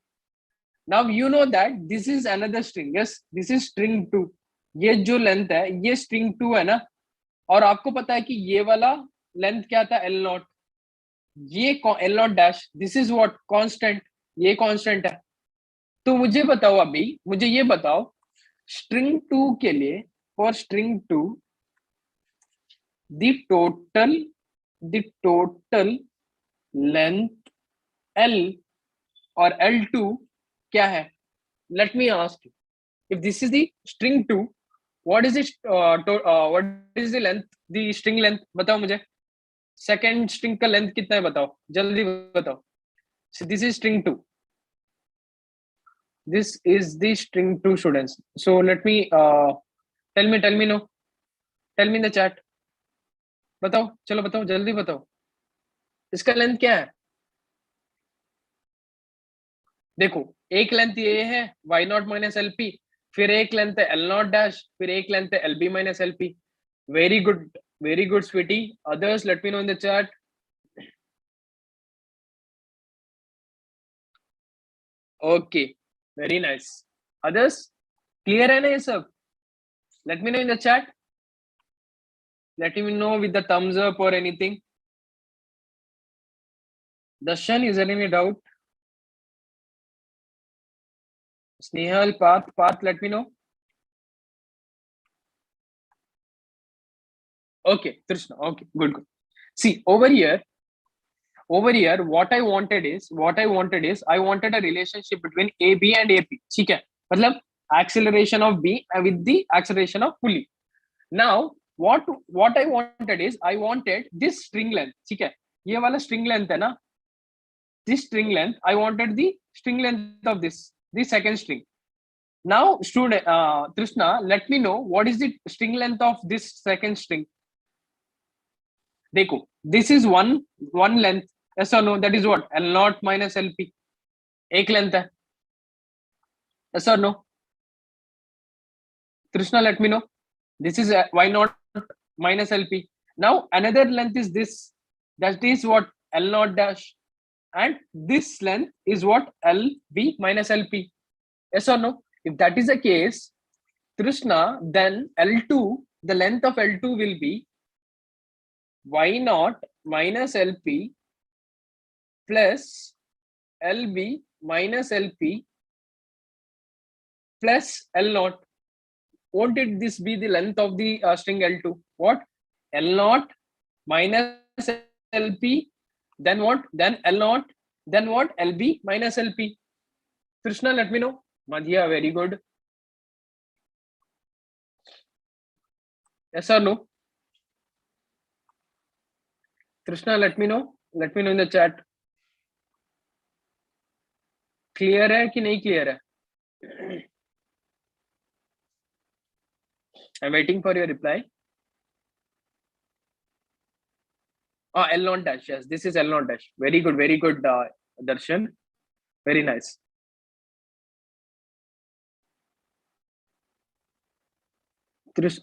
now you know that this is another string। yes, this is string 2। ये जो लेंथ है ये string 2 है ना, और आपको पता है कि ये वाला लेंथ क्या था, l naught। ये l naught dash, this is what, constant। ये constant है। तो मुझे बताओ, अभी मुझे ये बताओ string 2 के लिए, for string 2 the total length l और l2 क्या है? let me ask you, if this is the string 2, what is it what is the length, the string length बताओ मुझे। सेकेंड स्ट्रिंग का लेंथ कितना है बताओ, जल्दी बताओ। so this is string 2। This is the string 2 students. So let me tell me no. Tell me in the chat. बताओ, चलो बताओ, जल्दी बताओ. इसका लेंथ क्या है? देखो, एक लेंथ ये है y not minus L P, फिर एक लेंथ है एल नॉट डैश, फिर एक लेंथ है L B minus L P. Very good sweetie. Others, let me know in the chat. Okay, very nice. Others, clear है ना ये सब? Let me know in the chat. Let me know with the thumbs up or anything. Darshan, is there any doubt? Snehal, Path, let me know. Okay, Trishna. Okay, good. See, over here, what I wanted is I wanted a relationship between AB and AP. ठीक है? मतलब acceleration of B with the acceleration of pulley. Now, what I wanted is I wanted this string length. ठीक है? ये वाला string length है ना? This string length, I wanted the string length of this, the second string. Now, student Trishna, let me know what is the string length of this second string. देखो, this is one length. Yes or no? That is what? L naught minus LP. एक length है. Yes or no? Trishna, let me know. This is y naught minus LP. Now another length is this. That is what? L naught dash. And this length is what? LB minus LP. Yes or no? If that is the case, Trishna, then L2, the length of L2 will be y naught minus LP plus LB minus LP plus L naught. Won't it this be the length of the string L2? What? L naught minus LP, then what? Then L naught, then what? LB minus LP. Krishna, let me know. Madhya, very good. Yes or no? Krishna, let me know. Let me know in the chat. Clear है कि नहीं clear है? I'm waiting for your reply. L naught dash. Yes, this is L naught dash. Very good, Darshan. Very nice.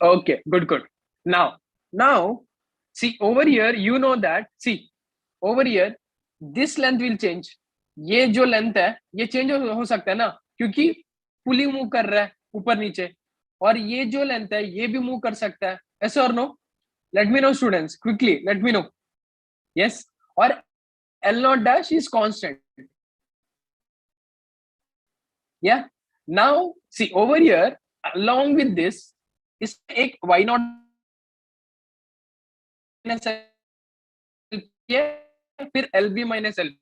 Okay, good. Now, see over here, you know that. See over here, this length will change. ये जो length है ये change हो सकता है ना, क्योंकि पुली move कर रहा है ऊपर नीचे, और ये जो लेंथ है ये भी मूव कर सकता है. Yes or no? Let me know, students, quickly. Let me know. Yes, or L naught dash is constant. Yeah. Now see over here, along with this, is एक y naught फिर LB minus LP.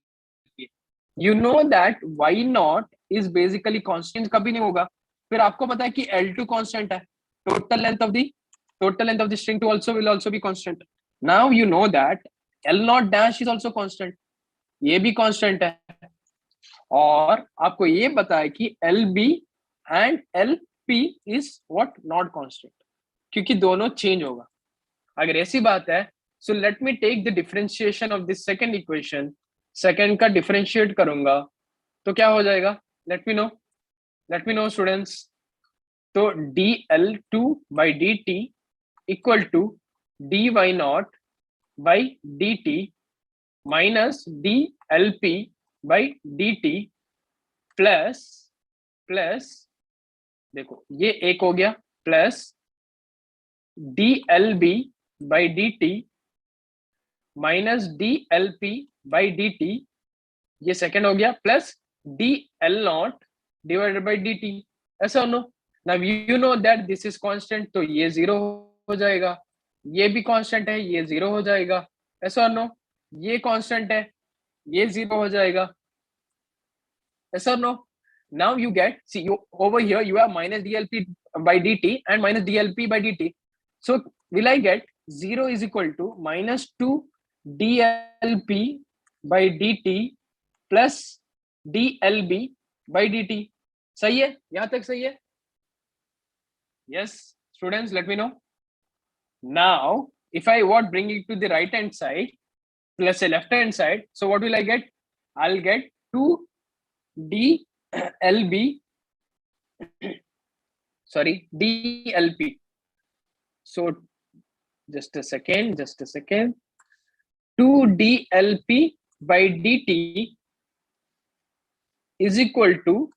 You know that y naught is basically constant, कभी नहीं होगा. फिर आपको पता है कि L2 constant है. Total length of the string 2 will also be constant. Now you know that L naught dash is also constant. ये भी constant है. और आपको ये पता है कि LB and LP is what? Not constant. क्योंकि दोनों change होगा. अगर ऐसी बात है, so let me take the differentiation of this second equation. Second का differentiate करूंगा तो क्या हो जाएगा? Let me know students. तो dl2 by dt equal to dy naught by dt minus dlp by dt plus देखो ये एक हो गया, plus dlb by dt minus dlp by dt, ये सेकेंड हो गया, plus dl naught divided by dt. ऐसा हो no. Now you know that this is constant, तो ये जीरो हो जाएगा, ये भी constant है, ये जीरो हो जाएगा. ऐसा हो नो. ये constant है, ये जीरो हो जाएगा. ऐसा हो no. Now you get, see, you over here you have minus dlp by dt and minus dlp by dt. So will I get 0 is equal to minus 2 dlp by dt plus dlb by dt. सही है, यहां तक सही है? Yes, students, let me know. Now, if I what bring it to the right hand side plus a left hand side, so what will I get? I'll get 2DLB, sorry, DLP. So just a second. 2DLP by dt is equal to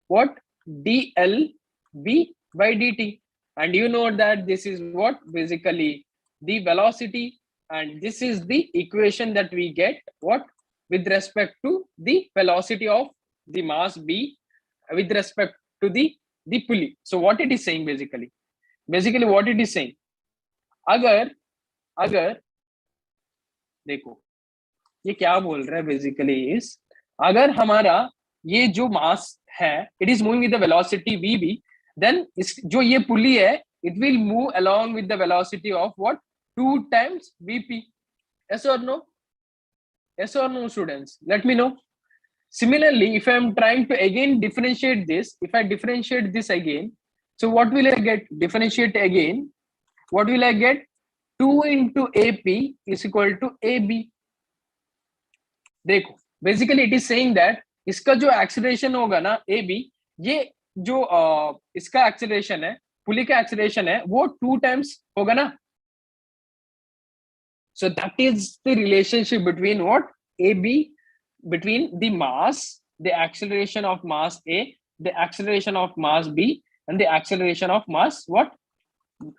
what? DLB by dt. And you know that this is what? Basically the velocity, and this is the equation that we get what? With respect to the velocity of the mass B with respect to the pulley. So what it is saying basically what it is saying, अगर अगर देखो ये क्या बोल रहा है basically is, अगर हमारा ये जो मास है it is moving with the velocity vb, then इस जो ये पुली है it will move along with the velocity of what? 2 times vp. yes or no? yes or no, students? Let me know. Similarly, if I am trying to again differentiate this, if I differentiate this again, so what will I get? Differentiate again, what will I get? 2 into ap is equal to ab. देखो basically it is saying that इसका जो acceleration होगा ना A B, ये जो इसका acceleration है, पुली का एक्सीलरेशन है, वो 2 times होगा ना. So that is the relationship between what? A B, between the mass, the acceleration of mass a, the acceleration of mass b, and the acceleration of mass what?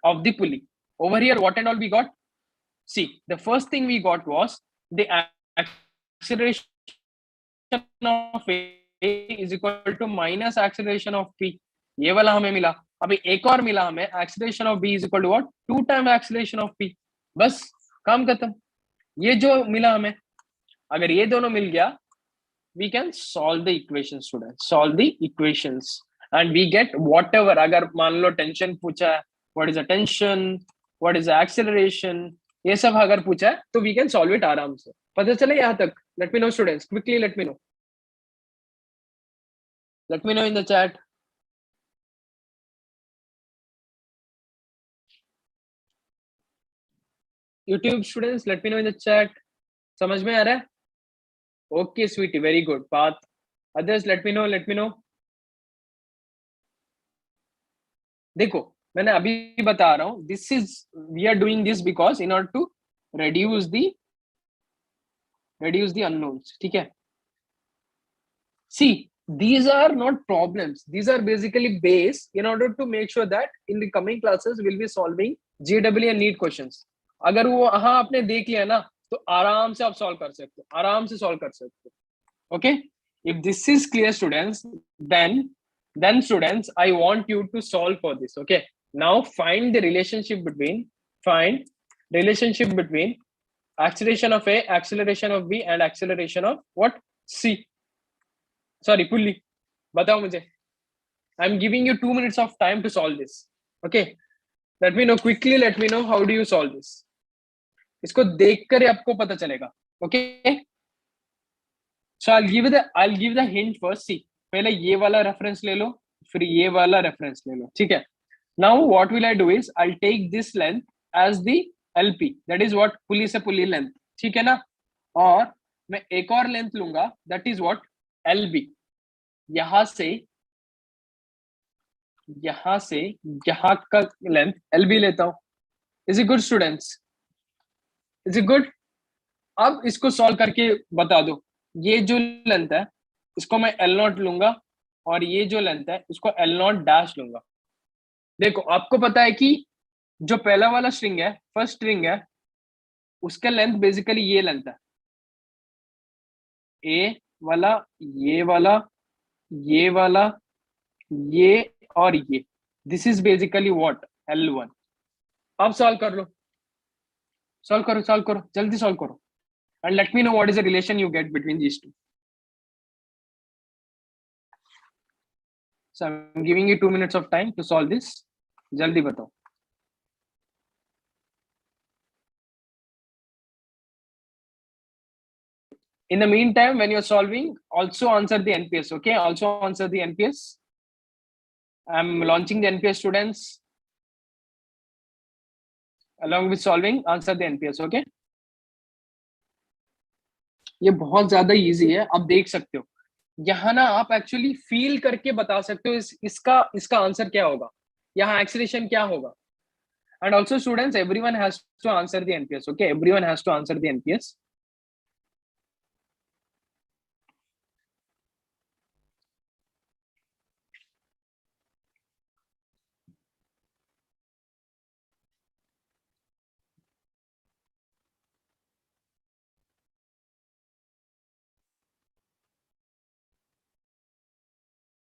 Of the pulley. Over here what and all we got? See, the first thing we got was the acceleration of a is equal to minus acceleration of p. ये वाला हमें मिला. अभी एक और मिला हमें, acceleration of b is equal to what? 2 times acceleration of p. बस काम खत्म. ये जो मिला हमें, अगर ये दोनों मिल गया, we can solve the equations, students. Solve the equations and we get whatever. अगर मान लो टेंशन पूछा है, what is the tension, what is the acceleration, ये सब अगर पूछा है तो we can solve it आराम से. पता चले यहाँ तक? Let me know, students. Quickly let me know. Let me know in the chat. YouTube students, let me know in the chat. समझ में आ रहा है? Okay, sweetie, very good. Path. Others, let me know. Let me know. देखो मैंने अभी बता रहा हूँ, this is we are doing this because in order to reduce the unknowns. ठीक है? See, these are not problems. These are basically base in order to make sure that in the coming classes we'll be solving JEE and NEET questions. अगर वो हाँ आपने देख लिया ना तो आराम से आप सॉल्व कर सकते हो, आराम से सॉल्व कर सकते हो. Okay, if this is clear, students, then students I want you to solve for this. Okay, now find the relationship between acceleration of a, acceleration of b, and acceleration of what? C. Sorry, pulley. बताओ मुझे. I'm giving you 2 minutes of time to solve this. Okay, let me know quickly. Let me know how do you solve this. इसको देखकर आपको पता चलेगा. Okay, so I'll give the hint first. See, पहले ये वाला रेफरेंस ले लो, फिर ये वाला रेफरेंस ले लो. ठीक है? Now what will I do is I'll take this length as the LP, that is what? पुली से पुली लेंथ. ठीक है ना? और मैं एक और लेंथ लूंगा, that is what? LB. यहां से यहां का लेंथ LB लेता हूं. Is it good, students? Is it good? अब इसको सॉल्व करके बता दो. ये जो लेंथ है इसको मैं L0 लूंगा और ये जो लेंथ है इसको L0 डैश लूंगा. देखो आपको पता है कि जो पहला वाला स्ट्रिंग है, फर्स्ट स्ट्रिंग है, उसका लेंथ बेसिकली ये लेंथ है. ए वाला, ये वाला, ये वाला, ये और ये. This is basically what? L1. अब सॉल्व कर लो, सॉल्व करो, जल्दी सॉल्व करो. And let me know what is the relation you get between these two. So I'm giving you 2 minutes of time to solve this. Jaldi batao. In the meantime, when you're solving, also answer the NPS. Okay, also answer the NPS. I'm launching the NPS students. Along with solving, answer the NPS. Okay. ये बहुत ज्यादा easy है, आप देख सकते हो यहाँ ना, आप एक्चुअली फील करके बता सकते हो इसका आंसर क्या होगा, यहाँ एक्सीलरेशन क्या होगा. And also students, everyone has to answer the NPS. Okay, everyone has to answer the NPS.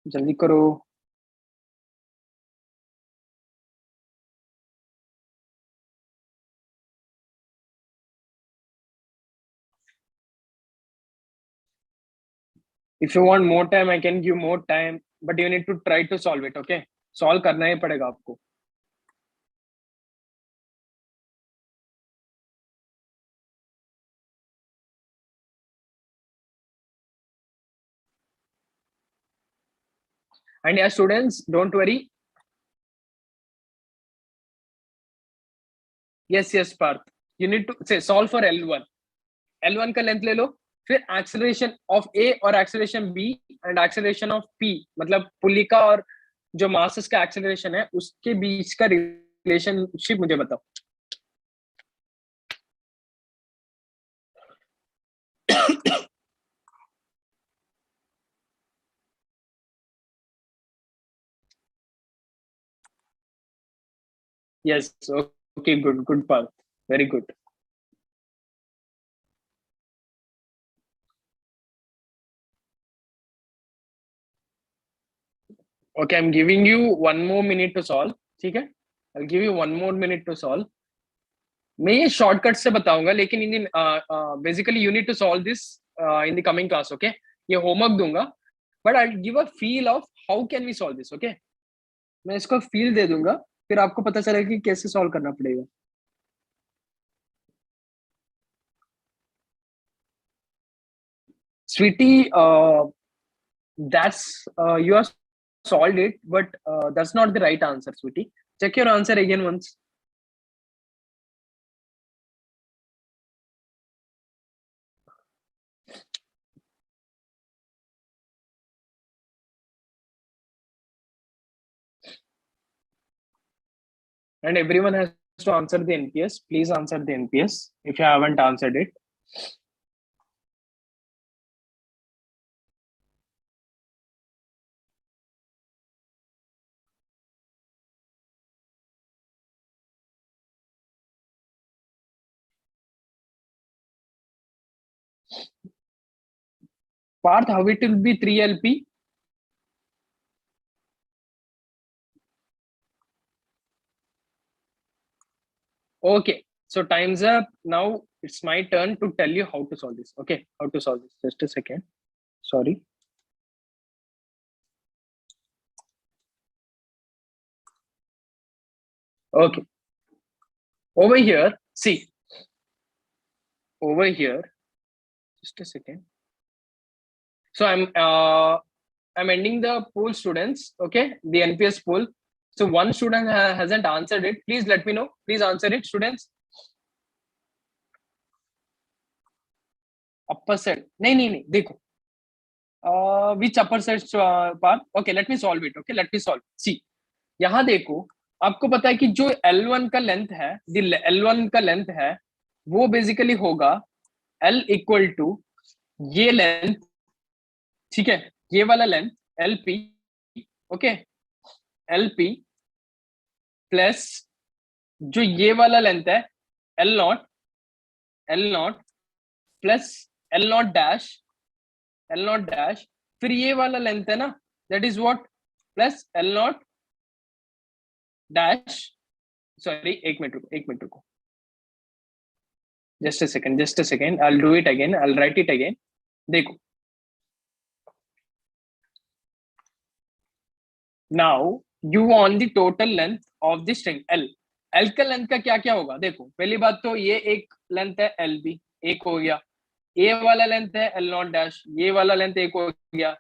जल्दी करो. If you want more time, I can give more time, but you need to try to solve it. Okay, solve करना ही पड़ेगा आपको. And yeah, students, don't worry. Yes, Parth. You need to say solve for L1. L1 का length ले लो, फिर acceleration of A और acceleration B and acceleration of P, मतलब pulley का और जो मासेस का एक्सेलरेशन है उसके बीच का रिलेशनशिप मुझे बताओ. Yes, okay, good Parth, very good. Okay, I'm giving you 1 more minute to solve. ठीक है, I'll give you 1 more minute to solve. मैं ये शॉर्टकट से बताऊंगा, लेकिन in basically you need to solve this in the coming class. Okay, ये homework दूंगा, but I give a feel of how can we solve this. Okay, मैं इसको feel दे दूंगा, फिर आपको पता चलेगा कि कैसे सॉल्व करना पड़ेगा. Sweetie, that's you have solved it, but that's not the right answer, Sweetie. Check your answer again once. And everyone has to answer the NPS. Please answer the NPS if you haven't answered it. Parth, how it will be 3LP? Okay, so time's up. Now it's my turn to tell you how to solve this. Okay, how to solve this. Just a second. Sorry. Okay. Over here, see. Over here, just a second. So I'm ending the pool, students. Okay, the NPS pool. So one student hasn't answered it. Please let me know. Please answer it, students. Upper set. नहीं. देखो. Which upper set part? Okay, let me solve it. Okay, let me solve. See, यहाँ देखो. आपको पता है कि जो L1 का लेंथ है, L1 का लेंथ है, वो बेसिकली होगा L इक्वल टू ये लेंथ. ठीक है, ये वाला length LP. Okay, LP plus जो ये वाला लेंथ है L0 प्लस L0 डैश, फिर ये वाला लेंथ है ना, that is what, plus L0 dash. Sorry, एक मिनट रुको. Just a second, I will do it again, I will write it again. देखो, now you want the total length of the string L का length का क्या क्या होगा. देखो, पहली बात तो ये एक लेंथ है LB, एक हो गया. ए वाला लेंथ है L0 डैश, ये वाला लेंथ एक हो गया.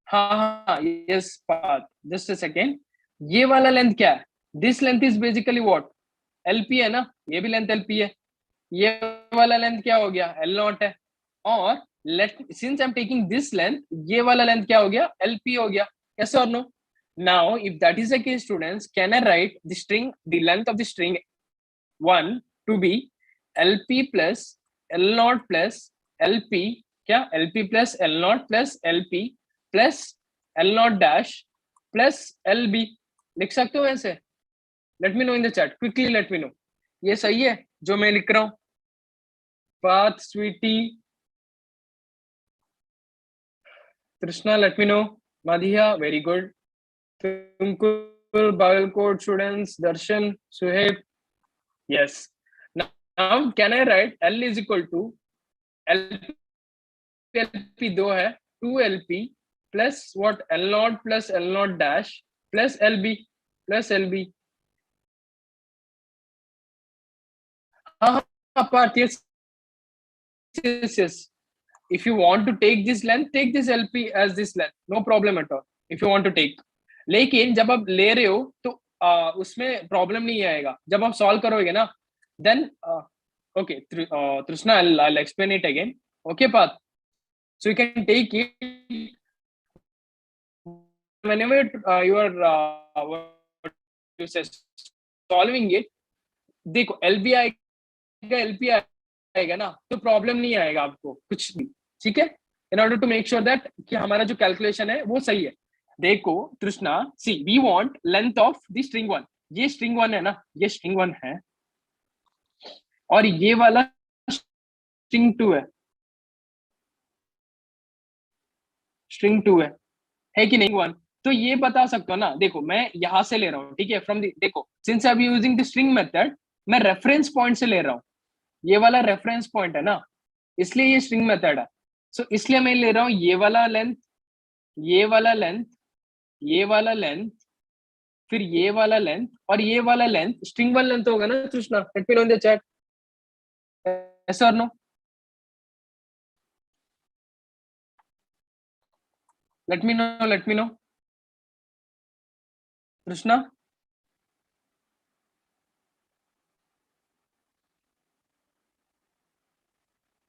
हाँ, yes path, just a second, ये वाला लेंथ क्या है? This length is basically what? LP है ना, ये भी लेंथ एलपी है, ये वाला लेंथ क्या हो गया? एल नॉट है, और let since I am taking this length, ये वाला लेंथ क्या हो गया? एलपी हो गया, यस और no? Now if that is the case students, can I write the string, the length of the string 1 to be L P plus L naught plus L P, क्या? L P plus L naught plus L P plus L naught dash plus L B, लिख सकते हो ऐसे? Let me know in the chat, quickly let me know, ये सही है जो मैं लिख रहा हूं? Parth Sweety, Krishna let me know, Madhiya very good, Tumkur Bagalkot students, Darshan, Suhaib, yes. Now can I write L is equal to L L P दो है, two L P plus what? L naught plus L naught dash plus L B plus L B. हाँ हाँ Parth, yes yes, yes. If you want to take this length, take this LP as this length, no problem at all. If you want to take, लेकिन जब आप ले रहे हो तो उसमें प्रॉब्लम नहीं आएगा जब आप सॉल्व करोगे ना, then okay, Trishna, I'll explain it again. Okay, Path. So you can take it whenever you are what you say, solving it. देखो LB आएगा, LP आएगा ना, तो प्रॉब्लम नहीं आएगा आपको कुछ भी, ठीक है? In order to make sure that कि हमारा जो कैलकुलेशन है वो सही है। देखो Krishna, see we want length of the string 1, ये स्ट्रिंग 1 है ना, ये स्ट्रिंग 1 है, और ये वाला स्ट्रिंग 2 है, स्ट्रिंग 2 है कि नहीं 1? तो ये बता सकते हो ना, देखो मैं यहां से ले रहा हूँ, ठीक है, फ्रॉम द, देखो since I am using the string method, मैं रेफरेंस पॉइंट से ले रहा हूँ, ये वाला रेफरेंस पॉइंट है ना, इसलिए ये स्ट्रिंग मेथड है। सो इसलिए मैं ले रहा हूँ ये वाला लेंथ, ये वाला लेंथ, ये वाला लेंथ, फिर ये वाला लेंथ, और ये वाला लेंथ स्ट्रिंग 1 लेंथ होगा ना Krishna? Let me know in the chat, yes और no? Let me know, let me know Krishna,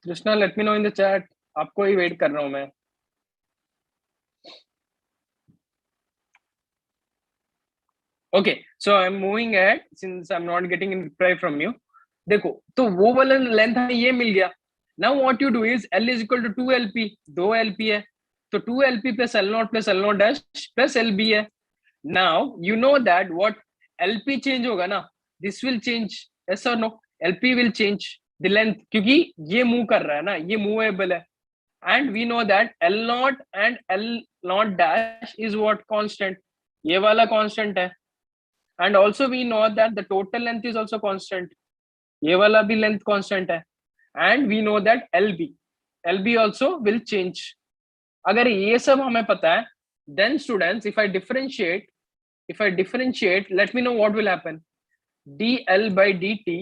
Krishna let me know in the chat, आपको ही वेट कर रहा हूं मैं। Okay, so I am moving at since I am not getting in reply from you. देखो तो वो वाला लेंथ हमें ये मिल गया। Now what you do is L is equal to 2 LP, 2 LP है, तो 2 LP plus L naught dash plus L B है। Now you know that what LP change होगा ना, दिस विल चेंज, यस और no? LP will change the length, क्योंकि ये move कर रहा है ना, ये मूवेबल है, and we know that L not and L not dash is what? Constant, ये वाला कांस्टेंट है, and also we know that the total length is also constant, ये वाला भी length constant है, and we know that LB also will change। अगर ये सब हमें पता है, then students if I differentiate, let me know what will happen। dl by dt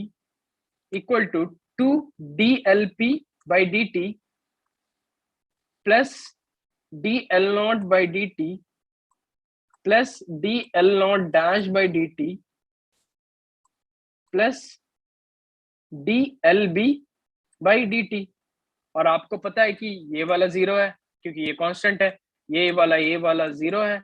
equal to 2 dlp by dt plus dl naught by dt plus dl naught dash by dt plus dlb by dt। और आपको पता है कि ये वाला 0 है क्योंकि ये कांस्टेंट है, ये वाला 0 है,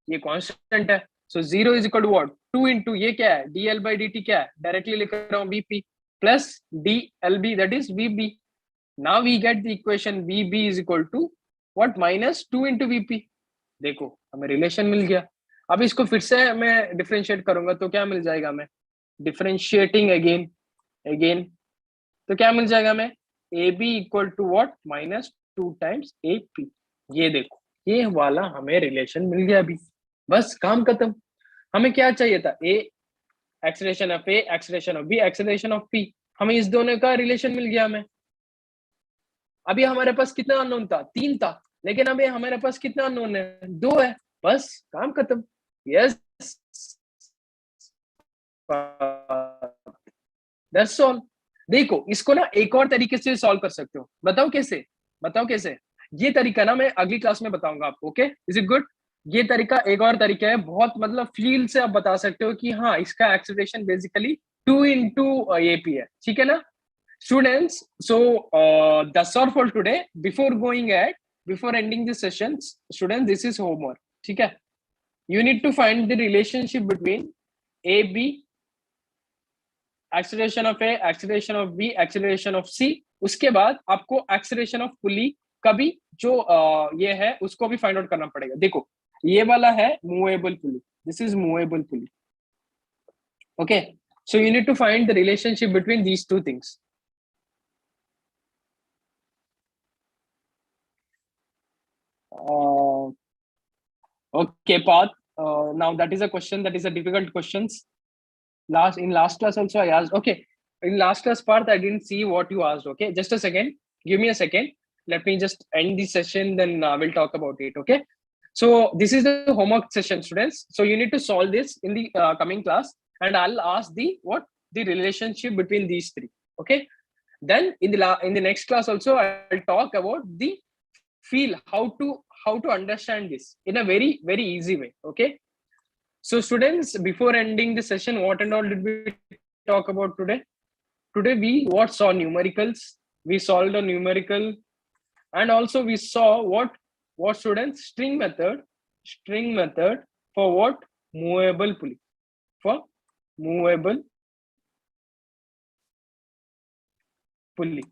ये कांस्टेंट है। So 0 is equal to what? 2 into ये क्या है? dl by dt क्या है? डायरेक्टली लिख रहा हूँ bp plus dlb that is vb। Now we get the equation vb is equal to what? -2 into vp। देखो हमें रिलेशन मिल गया। अब इसको फिर से मैं डिफरेंशिएट करूंगा तो क्या मिल जाएगा? मैं डिफरेंशिएटिंग अगेन अगेन, तो क्या मिल जाएगा? मैं A B equal to what? -2 times A P. ये देखो ये वाला हमें रिलेशन मिल गया अभी, बस काम खत्म। हमें क्या चाहिए था? A acceleration of A, acceleration of B, acceleration of P, हमें इस दोनों का रिलेशन मिल गया हमें। अभी हमारे पास कितना अननोन था? 3 था, लेकिन अभी हमारे पास कितना अननोन है? 2 है, बस काम खत्म। Yes, that's all. देखो इसको ना एक और तरीके से सॉल्व कर सकते हो, बताओ कैसे? बताओ कैसे? ये तरीका ना मैं अगली क्लास में बताऊंगा आपको, ओके, इज इट गुड? ये तरीका एक और तरीका है, बहुत मतलब फील से आप बता सकते हो कि हाँ इसका एक्सेलरेशन बेसिकली 2 into AP है, ठीक है ना students? So that's all for today. Before going ahead, before ending the sessions, students, this is homework, ठीक है? You need to find the relationship between AB, acceleration of A, acceleration of B, acceleration of C. उसके बाद आपको acceleration of pulley का भी जो ये है उसको भी फाइंड आउट करना पड़ेगा। देखो ये वाला है movable pulley, this is movable pulley, okay. So you need to find the relationship between these two things. Okay, Path. Now that is a question, that is a difficult questions. Last class also I asked. Okay, in last class part I didn't see what you asked. Okay, just a second. Give me a second. Let me just end the session. Then we'll talk about it. Okay. So this is the homework session, students. So you need to solve this in the coming class, and I'll ask the relationship between these three. Okay. Then in the next class also I'll talk about the feel how to understand this in a very very easy way. Okay. So students, before ending the session, what and all did we talk about today? Today we saw numericals, we solved a numerical, and also we saw what students, string method for what? Movable pulley, for movable pulley.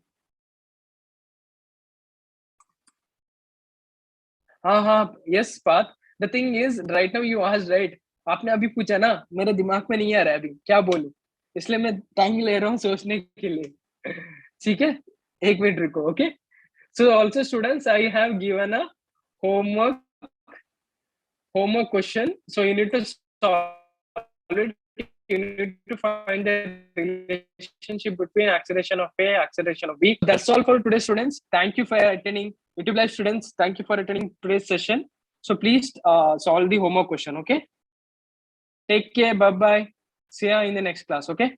हाँ, yes Path. The thing is right now you asked, right? आपने अभी पूछा ना, मेरे दिमाग में नहीं आ रहा है अभी क्या बोलूं, इसलिए मैं टाइम ले रहा हूँ सोचने के लिए। ठीक है, एक मिनट रुको। Okay, so also students I have given a homework question, so you need to solve it. You need to find the relationship between acceleration of A, acceleration of B. That's all for today, students. Thank you for attending. YouTube Live students, thank you for attending today's session. So please solve the homework question. Okay, take care, bye bye, see you in the next class. Okay.